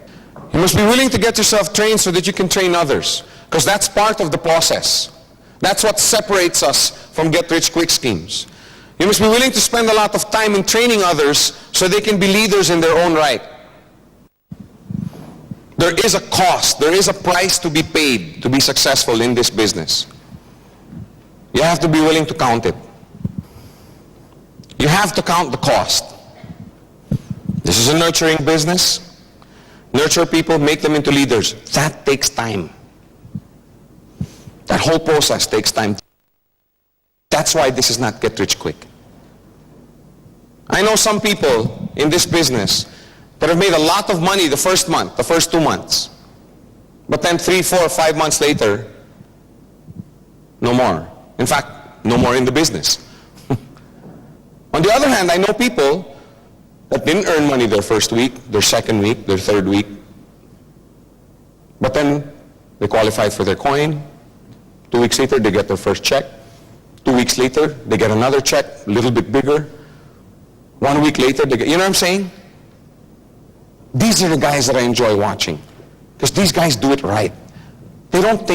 You must be willing to get yourself trained so that you can train others, because that's part of the process. That's what separates us from get-rich-quick schemes. You must be willing to spend a lot of time in training others so they can be leaders in their own right. There is a cost, there is a price to be paid to be successful in this business. You have to be willing to count it. You have to count the cost. This is a nurturing business. Nurture people, make them into leaders. That takes time. That whole process takes time. That's why this is not get rich quick. I know some people in this business that have made a lot of money the first month, the first 2 months. But then 3, 4, 5 months later, no more. In fact, no more in the business. On the other hand, I know people that didn't earn money their first week, their second week, their third week. But then they qualified for their coin. 2 weeks later, they get their first check. 2 weeks later, they get another check, a little bit bigger. 1 week later, they get, you know what I'm saying? These are the guys that I enjoy watching, because these guys do it right. They don't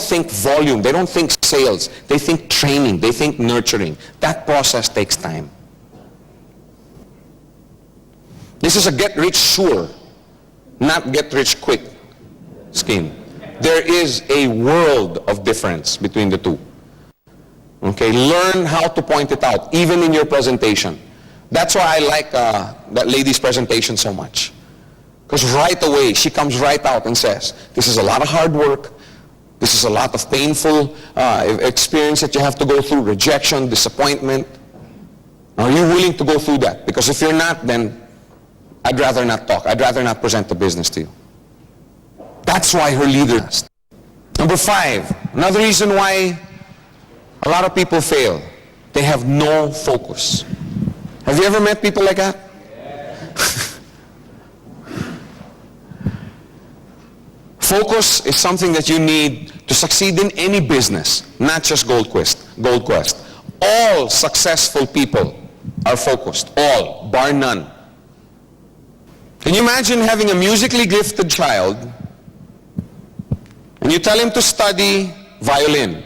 think volume, they don't think sales, they think training, they think nurturing. That process takes time. This is a get-rich-sure, not get-rich-quick scheme. There is a world of difference between the two. Okay, learn how to point it out, even in your presentation. That's why I like that lady's presentation so much. Because right away, she comes right out and says, this is a lot of hard work, this is a lot of painful experience that you have to go through, rejection, disappointment. Are you willing to go through that? Because if you're not, then I'd rather not talk. I'd rather not present the business to you. That's why her leader asked. Number 5, another reason why a lot of people fail. They have no focus. Have you ever met people like that? Focus is something that you need to succeed in any business, not just Gold Quest. All successful people are focused, all, bar none. Can you imagine having a musically gifted child and you tell him to study violin?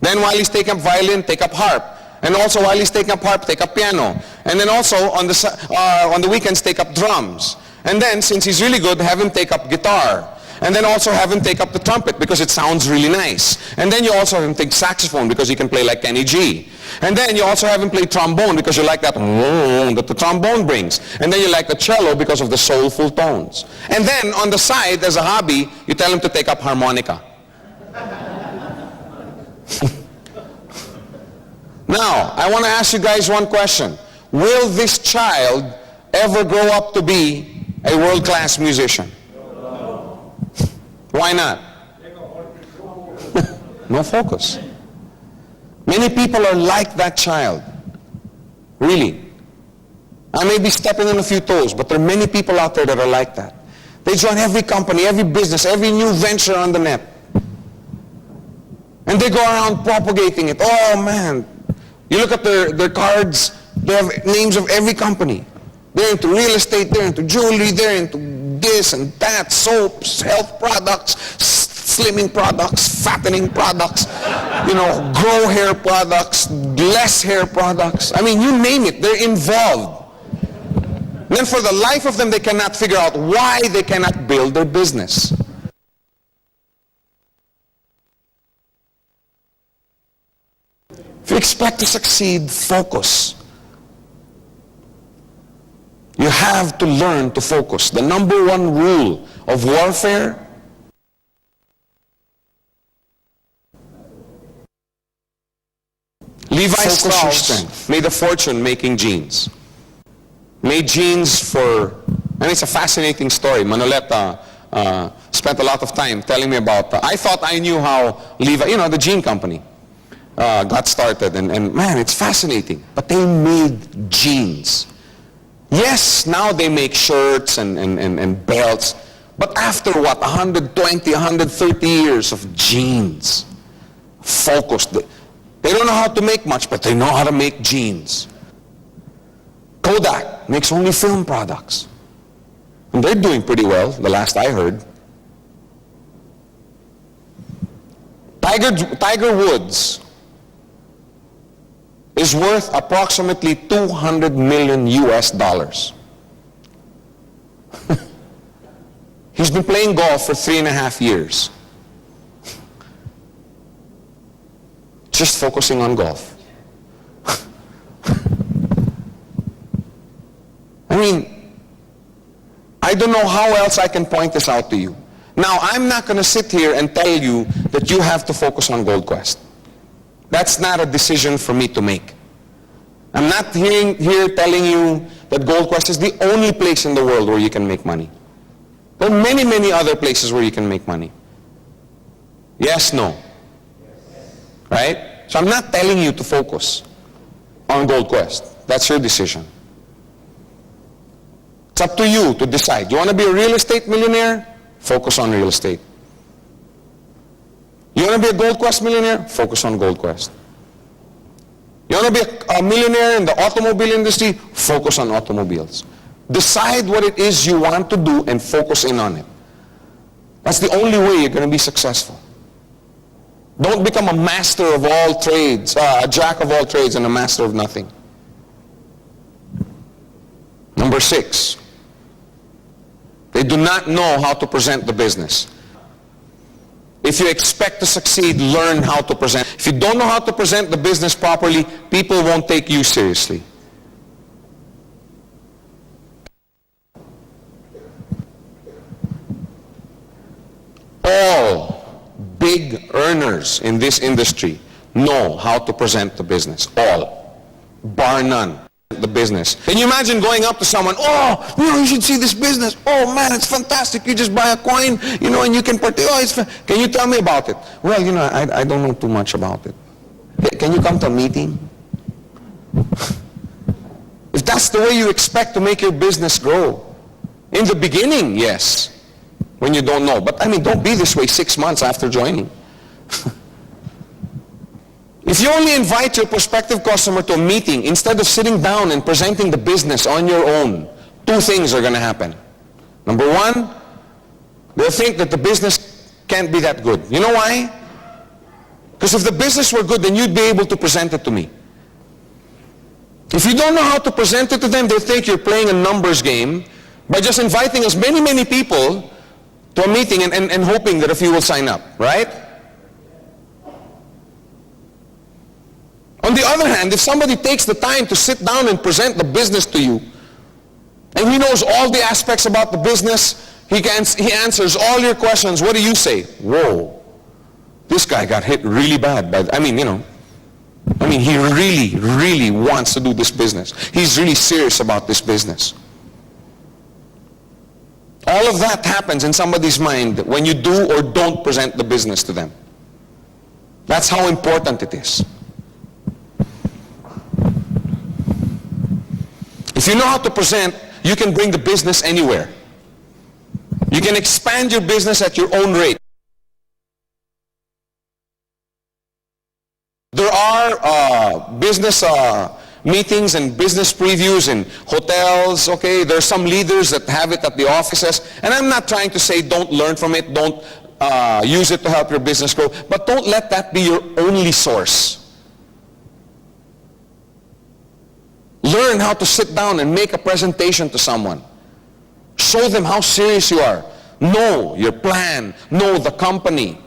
Then while he's taking up violin, take up harp. And also while he's taking up harp, take up piano. And then also on the weekends, take up drums. And then, since he's really good, have him take up guitar. And then also have him take up the trumpet because it sounds really nice. And then you also have him take saxophone because he can play like Kenny G. And then you also have him play trombone because you like that that the trombone brings. And then you like the cello because of the soulful tones. And then on the side, as a hobby, you tell him to take up harmonica. Now, I want to ask you guys one question. Will this child ever grow up to be a world-class musician? Why not? No focus. Many people are like that child. Really. I may be stepping on a few toes, but there are many people out there that are like that. They join every company, every business, every new venture on the net. And they go around propagating it. Oh man. You look at their cards, they have names of every company. They're into real estate, they're into jewelry, they're into this and that, soaps, health products, slimming products, fattening products, grow hair products, less hair products. I mean, you name it, they're involved. And then for the life of them, they cannot figure out why they cannot build their business. If you expect to succeed, focus. You have to learn to focus. The number one rule of warfare Levi Strauss made a fortune making jeans. Made jeans for, and it's a fascinating story. Manoleta spent a lot of time telling me about, I thought I knew how Levi, you know, the jean company, got started. And man, it's fascinating. But they made jeans. Yes, now they make shirts and belts. But after what, 120, 130 years of jeans, focused. They don't know how to make much, but they know how to make jeans. Kodak makes only film products. And they're doing pretty well, the last I heard. Tiger Woods is worth approximately 200 million US dollars. He's been playing golf for 3.5 years. Just focusing on golf. I mean, I don't know how else I can point this out to you. Now, I'm not going to sit here and tell you that you have to focus on Gold Quest. That's not a decision for me to make. I'm not here telling you that Gold Quest is the only place in the world where you can make money. There are many, many other places where you can make money. Yes, no. Right? So I'm not telling you to focus on Gold Quest. That's your decision. It's up to you to decide. You want to be a real estate millionaire? Focus on real estate. You want to be a Gold Quest millionaire? Focus on Gold Quest. You want to be a millionaire in the automobile industry? Focus on automobiles. Decide what it is you want to do and focus in on it. That's the only way you're going to be successful. Don't become a master of all trades, a jack of all trades and a master of nothing. Number 6, they do not know how to present the business. If you expect to succeed, learn how to present. If you don't know how to present the business properly, people won't take you seriously. All big earners in this industry know how to present the business. All. Bar none. The business. Can you imagine going up to someone, oh, you should see this business. Oh man, it's fantastic. You just buy a coin, and you can partake. Oh, can you tell me about it? Well, I don't know too much about it. Hey, can you come to a meeting? If that's the way you expect to make your business grow, in the beginning, yes. When you don't know. But don't be this way 6 months after joining. If you only invite your prospective customer to a meeting instead of sitting down and presenting the business on your own, 2 things are going to happen. Number 1, they'll think that the business can't be that good. You know why? Because if the business were good, then you'd be able to present it to me. If you don't know how to present it to them, they'll think you're playing a numbers game by just inviting as many people to a meeting and hoping that a few will sign up, right? On the other hand, if somebody takes the time to sit down and present the business to you, and he knows all the aspects about the business, he answers all your questions, what do you say? Whoa, this guy got hit really bad by, he really wants to do this business. He's really serious about this business. All of that happens in somebody's mind when you do or don't present the business to them. That's how important it is. If you know how to present, you can bring the business anywhere. You can expand your business at your own rate. There are business meetings and business previews in hotels, okay? There are some leaders that have it at the offices. And I'm not trying to say don't learn from it, don't use it to help your business grow, but don't let that be your only source. Learn how to sit down and make a presentation to someone. Show them how serious you are. Know your plan. Know the company.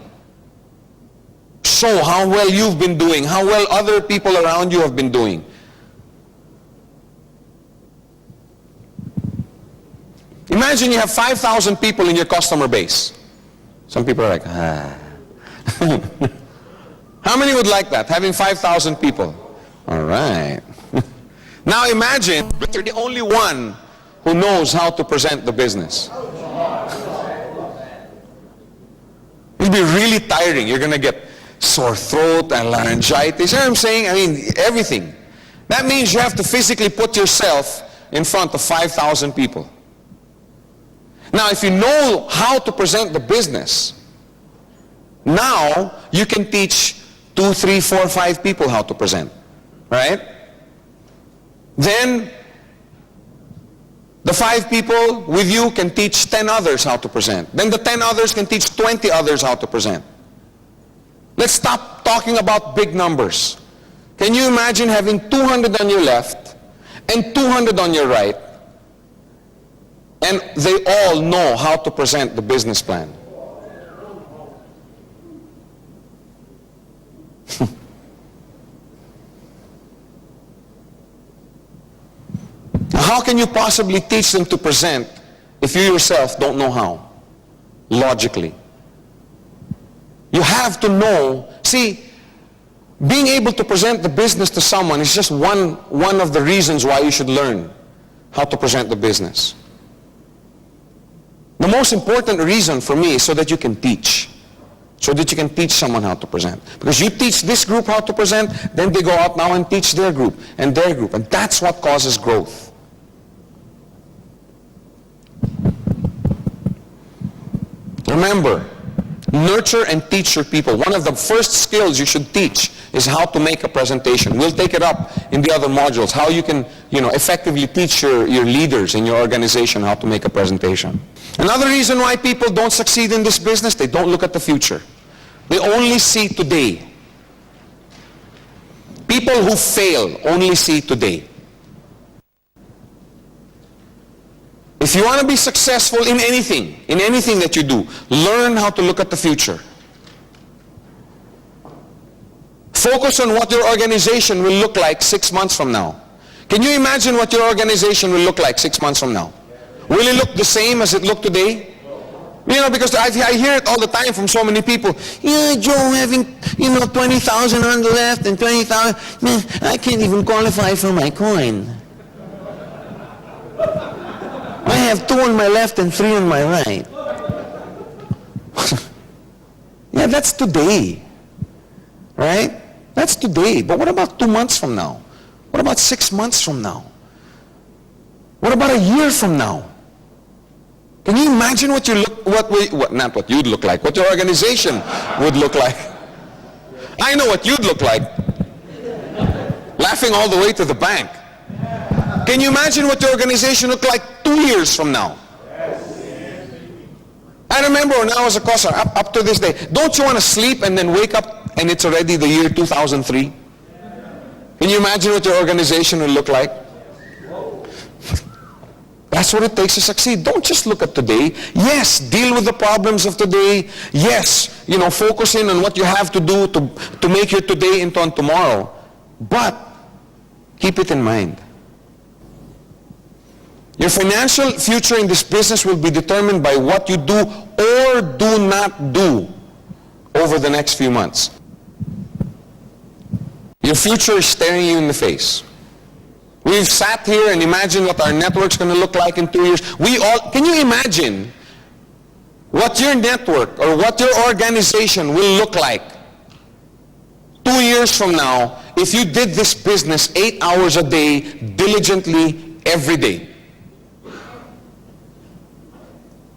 Show how well you've been doing, how well other people around you have been doing. Imagine you have 5,000 people in your customer base. Some people are like, ah. How many would like that, having 5,000 people? All right. Now imagine you're the only one who knows how to present the business. It'll be really tiring. You're going to get sore throat and laryngitis. You know what I'm saying? I mean, everything. That means you have to physically put yourself in front of 5,000 people. Now, if you know how to present the business, now you can teach 2, 3, 4, 5 people how to present. Right? Then, the 5 people with you can teach 10 others how to present. Then the 10 others can teach 20 others how to present. Let's stop talking about big numbers. Can you imagine having 200 on your left and 200 on your right, and they all know how to present the business plan? How can you possibly teach them to present if you yourself don't know how? Logically. You have to know. See, being able to present the business to someone is just one of the reasons why you should learn how to present the business. The most important reason for me is so that you can teach. So that you can teach someone how to present. Because you teach this group how to present, then they go out now and teach their group and their group. And that's what causes growth. Remember, nurture and teach your people. One of the first skills you should teach is how to make a presentation. We'll take it up in the other modules, how you can, effectively teach your leaders in your organization how to make a presentation. Another reason why people don't succeed in this business, they don't look at the future. They only see today. People who fail only see today. If you want to be successful in anything that you do, learn how to look at the future. Focus on what your organization will look like 6 months from now. Can you imagine what your organization will look like 6 months from now? Will it look the same as it looked today? Because I hear it all the time from so many people. Joe having, 20,000 on the left and 20,000. Man, I can't even qualify for my coin. I have 2 on my left and 3 on my right. Yeah, that's today. Right? That's today. But what about 2 months from now? What about 6 months from now? What about a year from now? Can you imagine what not what you'd look like, what your organization would look like? I know what you'd look like. Laughing all the way to the bank. Can you imagine what your organization looked like 2 years from now? I remember when I was a COSAR, up to this day, don't you want to sleep and then wake up and it's already the year 2003? Can you imagine what your organization will look like? That's what it takes to succeed. Don't just look at today. Yes, deal with the problems of today. Yes, focus in on what you have to do to make your today into on tomorrow. But keep it in mind. Your financial future in this business will be determined by what you do or do not do over the next few months. Your future is staring you in the face. We've sat here and imagined what our network's going to look like in 2 years. Can you imagine what your network or what your organization will look like 2 years from now if you did this business 8 hours a day, diligently, every day?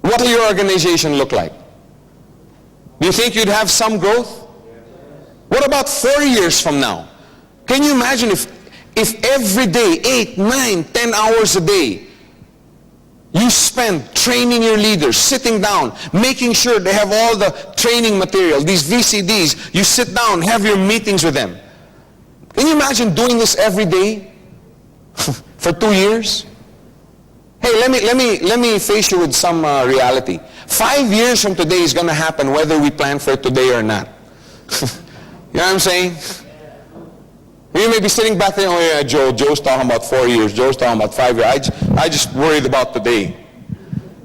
What will your organization look like? Do you think you'd have some growth? What about 4 years from now? Can you imagine if every day, 8, 9, 10 hours a day, you spend training your leaders, sitting down, making sure they have all the training material, these VCDs, you sit down, have your meetings with them. Can you imagine doing this every day? For 2 years? Hey, let me face you with some reality. 5 years from today is going to happen whether we plan for it today or not. You know what I'm saying? You may be sitting back there, oh yeah, Joe's talking about 4 years, Joe's talking about 5 years. I just worried about today.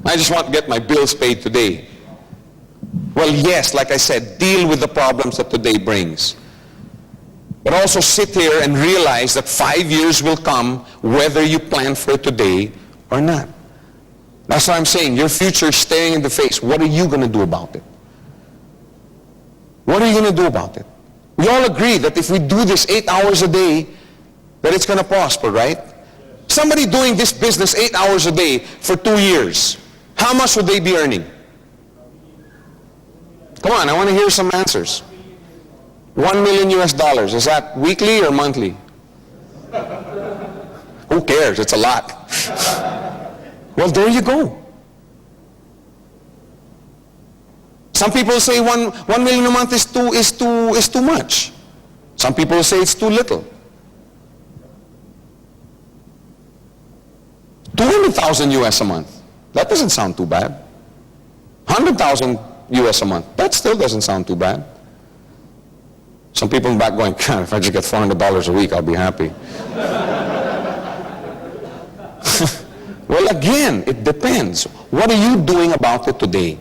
I just want to get my bills paid today. Well, yes, like I said, deal with the problems that today brings. But also sit here and realize that 5 years will come whether you plan for it today or not. That's what I'm saying. Your future is staring in the face. What are you going to do about it? What are you going to do about it? We all agree that if we do this 8 hours a day, that it's going to prosper, right? Somebody doing this business 8 hours a day for 2 years, how much would they be earning? Come on, I want to hear some answers. $1 million US. Is that weekly or monthly? Who cares? It's a lot. Well, there you go. Some people say 1 million a month is too much. Some people say it's too little. 200,000 US a month. That doesn't sound too bad. 100,000 US a month. That still doesn't sound too bad. Some people in the back going, God, if I just get $400 a week, I'll be happy. Well, again, it depends. What are you doing about it today?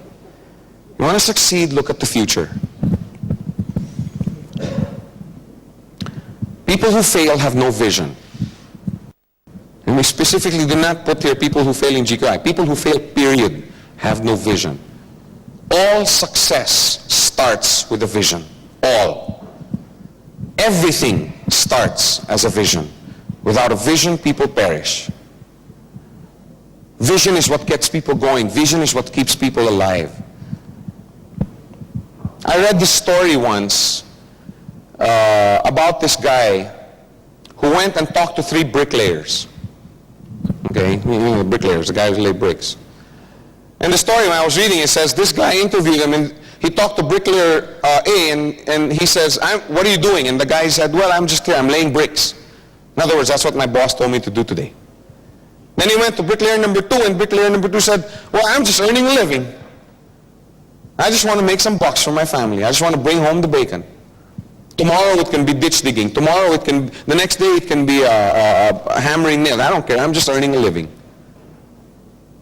You want to succeed, look at the future. People who fail have no vision. And we specifically do not put here people who fail in GQI. People who fail, period, have no vision. All success starts with a vision. All. Everything starts as a vision. Without a vision, people perish. Vision is what gets people going. Vision is what keeps people alive. I read this story once about this guy who went and talked to 3 bricklayers. Okay, bricklayers, the guy who laid bricks. And the story, when I was reading, it says this guy interviewed him, and he talked to bricklayer A, and he says, what are you doing? And the guy said, well, I'm just here, I'm laying bricks. In other words, that's what my boss told me to do today. Then he went to bricklayer number 2, and bricklayer number 2 said, well, I'm just earning a living. I just want to make some bucks for my family. I just want to bring home the bacon. Tomorrow it can be ditch digging. Tomorrow it can, the next day it can be a hammering nail. I don't care. I'm just earning a living.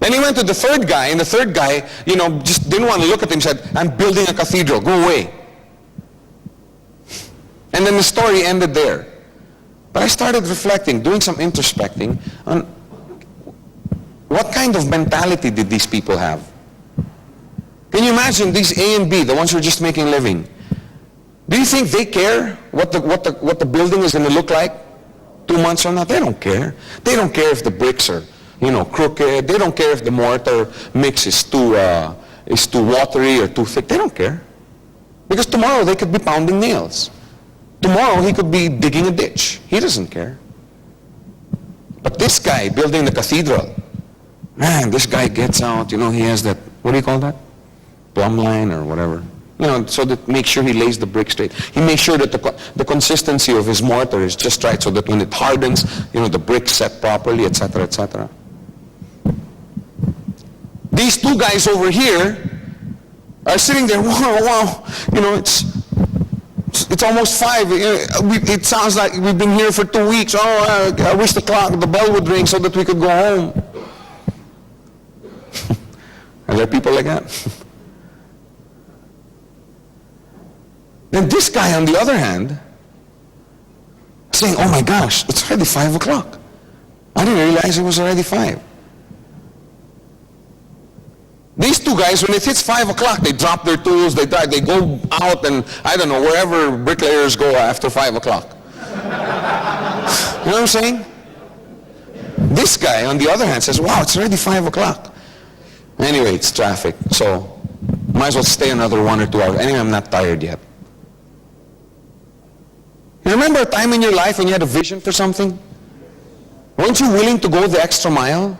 Then he went to the 3rd guy, and the 3rd guy, just didn't want to look at him, said, I'm building a cathedral. Go away. And then the story ended there. But I started reflecting, doing some introspecting on what kind of mentality did these people have? Can you imagine these A and B, the ones who are just making a living? Do you think they care what the building is going to look like 2 months from now? They don't care. They don't care if the bricks are, crooked. They don't care if the mortar mix is too watery or too thick. They don't care. Because tomorrow they could be pounding nails. Tomorrow he could be digging a ditch. He doesn't care. But this guy building the cathedral, man, this guy gets out, he has that, what do you call that? Plumb line or whatever. So that make sure he lays the brick straight. He makes sure that the consistency of his mortar is just right so that when it hardens, the brick's set properly, etc., etc. These 2 guys over here are sitting there, wow, it's almost 5. It sounds like we've been here for 2 weeks. Oh, I wish the bell would ring so that we could go home. Are there people like that? Then this guy, on the other hand, saying, oh my gosh, it's already 5 o'clock. I didn't realize it was already 5. These 2 guys, when it hits 5 o'clock, they drop their tools, they go out and, I don't know, wherever bricklayers go after 5 o'clock. You know what I'm saying? This guy, on the other hand, says, wow, it's already 5 o'clock. Anyway, it's traffic, so might as well stay another 1 or 2 hours. Anyway, I'm not tired yet. You remember a time in your life when you had a vision for something? Weren't you willing to go the extra mile?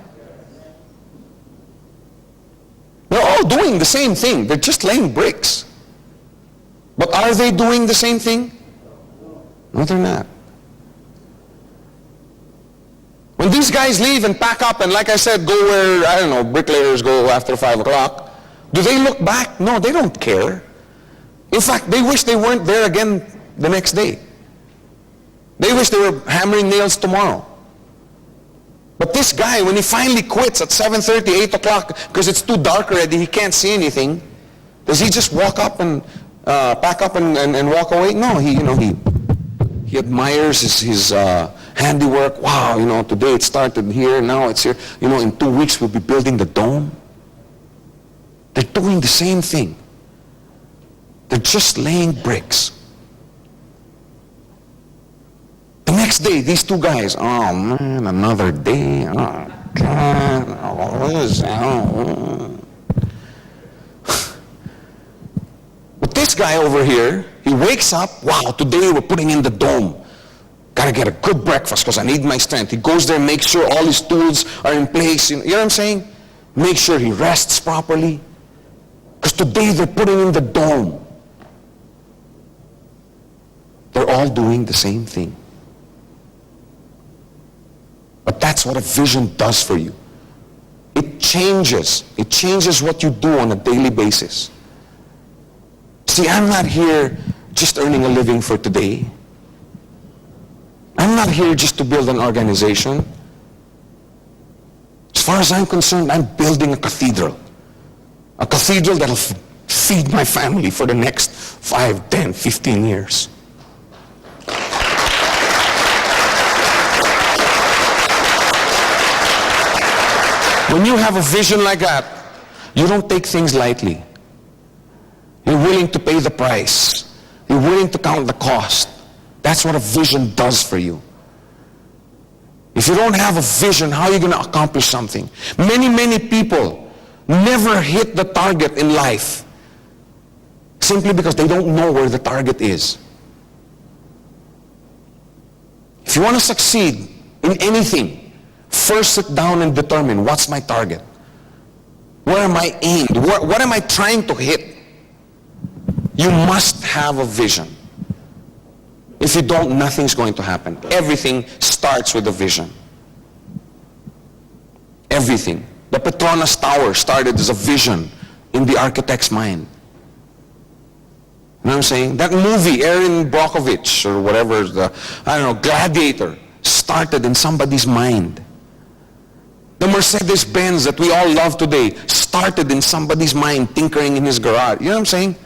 They're all doing the same thing. They're just laying bricks. But are they doing the same thing? No, they're not. When these guys leave and pack up and, like I said, go where, I don't know, bricklayers go after 5 o'clock, do they look back? No, they don't care. In fact, they wish they weren't there again the next day. They wish they were hammering nails tomorrow. But this guy, when he finally quits at 7:30, 8 o'clock, because it's too dark already, he can't see anything, does he just walk up and pack up and walk away? No, he admires his handiwork. Wow, today it started here, now it's here. In 2 weeks we'll be building the dome. They're doing the same thing. They're just laying bricks. The next day, these two guys, oh man, another day. Oh God, what is that? But this guy over here, he wakes up, wow, today we're putting in the dome. Gotta get a good breakfast because I need my strength. He goes there, makes sure all his tools are in place. You know what I'm saying? Make sure he rests properly. Because today they're putting in the dome. They're all doing the same thing. But that's what a vision does for you. It changes what you do on a daily basis. See, I'm not here just earning a living for today. I'm not here just to build an organization. As far as I'm concerned, I'm building a cathedral. A cathedral that'll feed my family for the next 5, 10, 15 years. When you have a vision like that, you don't take things lightly. You're willing to pay the price. You're willing to count the cost. That's what a vision does for you. If you don't have a vision, how are you going to accomplish something? Many people never hit the target in life simply because they don't know where the target is. If you want to succeed in anything, first sit down and determine, what's my target? Where am I aimed? What am I trying to hit? You must have a vision. If you don't, nothing's going to happen. Everything starts with a vision. Everything. The Petronas Tower started as a vision in the architect's mind. You know what I'm saying? That movie, Erin Brockovich, or whatever, Gladiator, started in somebody's mind. The Mercedes-Benz that we all love today started in somebody's mind, tinkering in his garage. You know what I'm saying?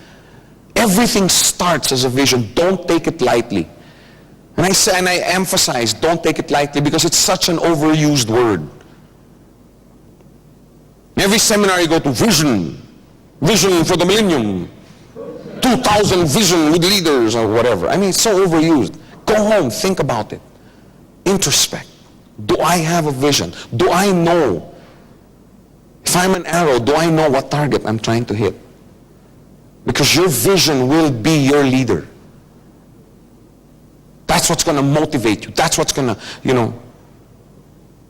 Everything starts as a vision. Don't take it lightly. And I emphasize, don't take it lightly because it's such an overused word. In every seminar you go to, vision for the millennium, 2000 vision with leaders or whatever. I mean, it's so overused. Go home, think about it. Introspect. Do I have a vision? Do I know? If I'm an arrow, do I know what target I'm trying to hit? Because your vision will be your leader. That's what's going to motivate you. That's what's going to,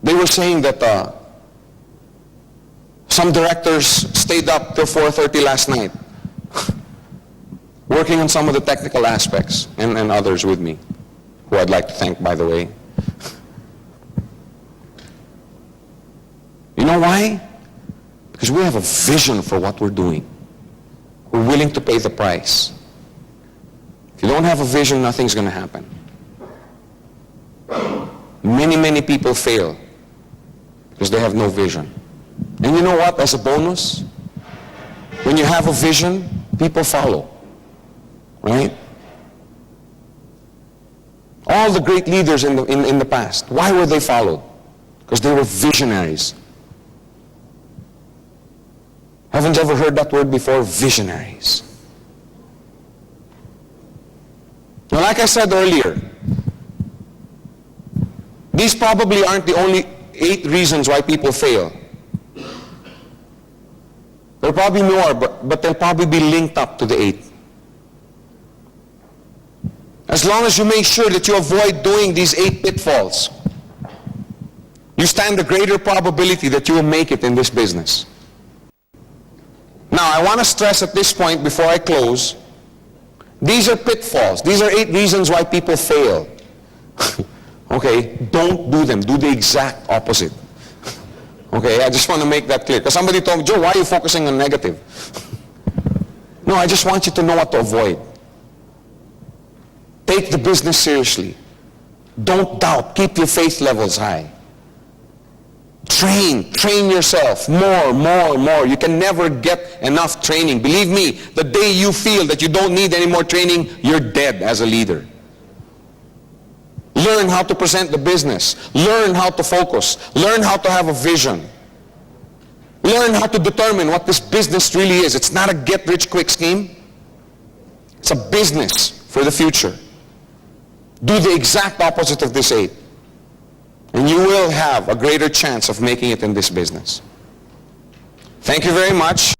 They were saying that some directors stayed up till 4:30 last night working on some of the technical aspects, and others with me, who I'd like to thank, by the way. You know why? Because we have a vision for what we're doing. We're willing to pay the price. If you don't have a vision, nothing's going to happen. Many people fail because they have no vision. And you know what? As a bonus, when you have a vision, people follow. Right? All the great leaders in the past, why were they followed? Because they were visionaries. Haven't you ever heard that word before? Visionaries. Now, like I said earlier, these probably aren't the only 8 reasons why people fail. There are probably more, but they'll probably be linked up to the 8. As long as you make sure that you avoid doing these 8 pitfalls, you stand a greater probability that you will make it in this business. Now, I want to stress at this point before I close, these are pitfalls. These are 8 reasons why people fail. Okay? Don't do them. Do the exact opposite. Okay? I just want to make that clear. Because somebody told me, Joe, why are you focusing on negative? No, I just want you to know what to avoid. Take the business seriously. Don't doubt. Keep your faith levels high. Train yourself more. You can never get enough training. Believe me, the day you feel that you don't need any more training, you're dead as a leader. Learn how to present the business. Learn how to focus. Learn how to have a vision. Learn how to determine what this business really is. It's not a get-rich-quick scheme. It's a business for the future. Do the exact opposite of this 8. And you will have a greater chance of making it in this business. Thank you very much.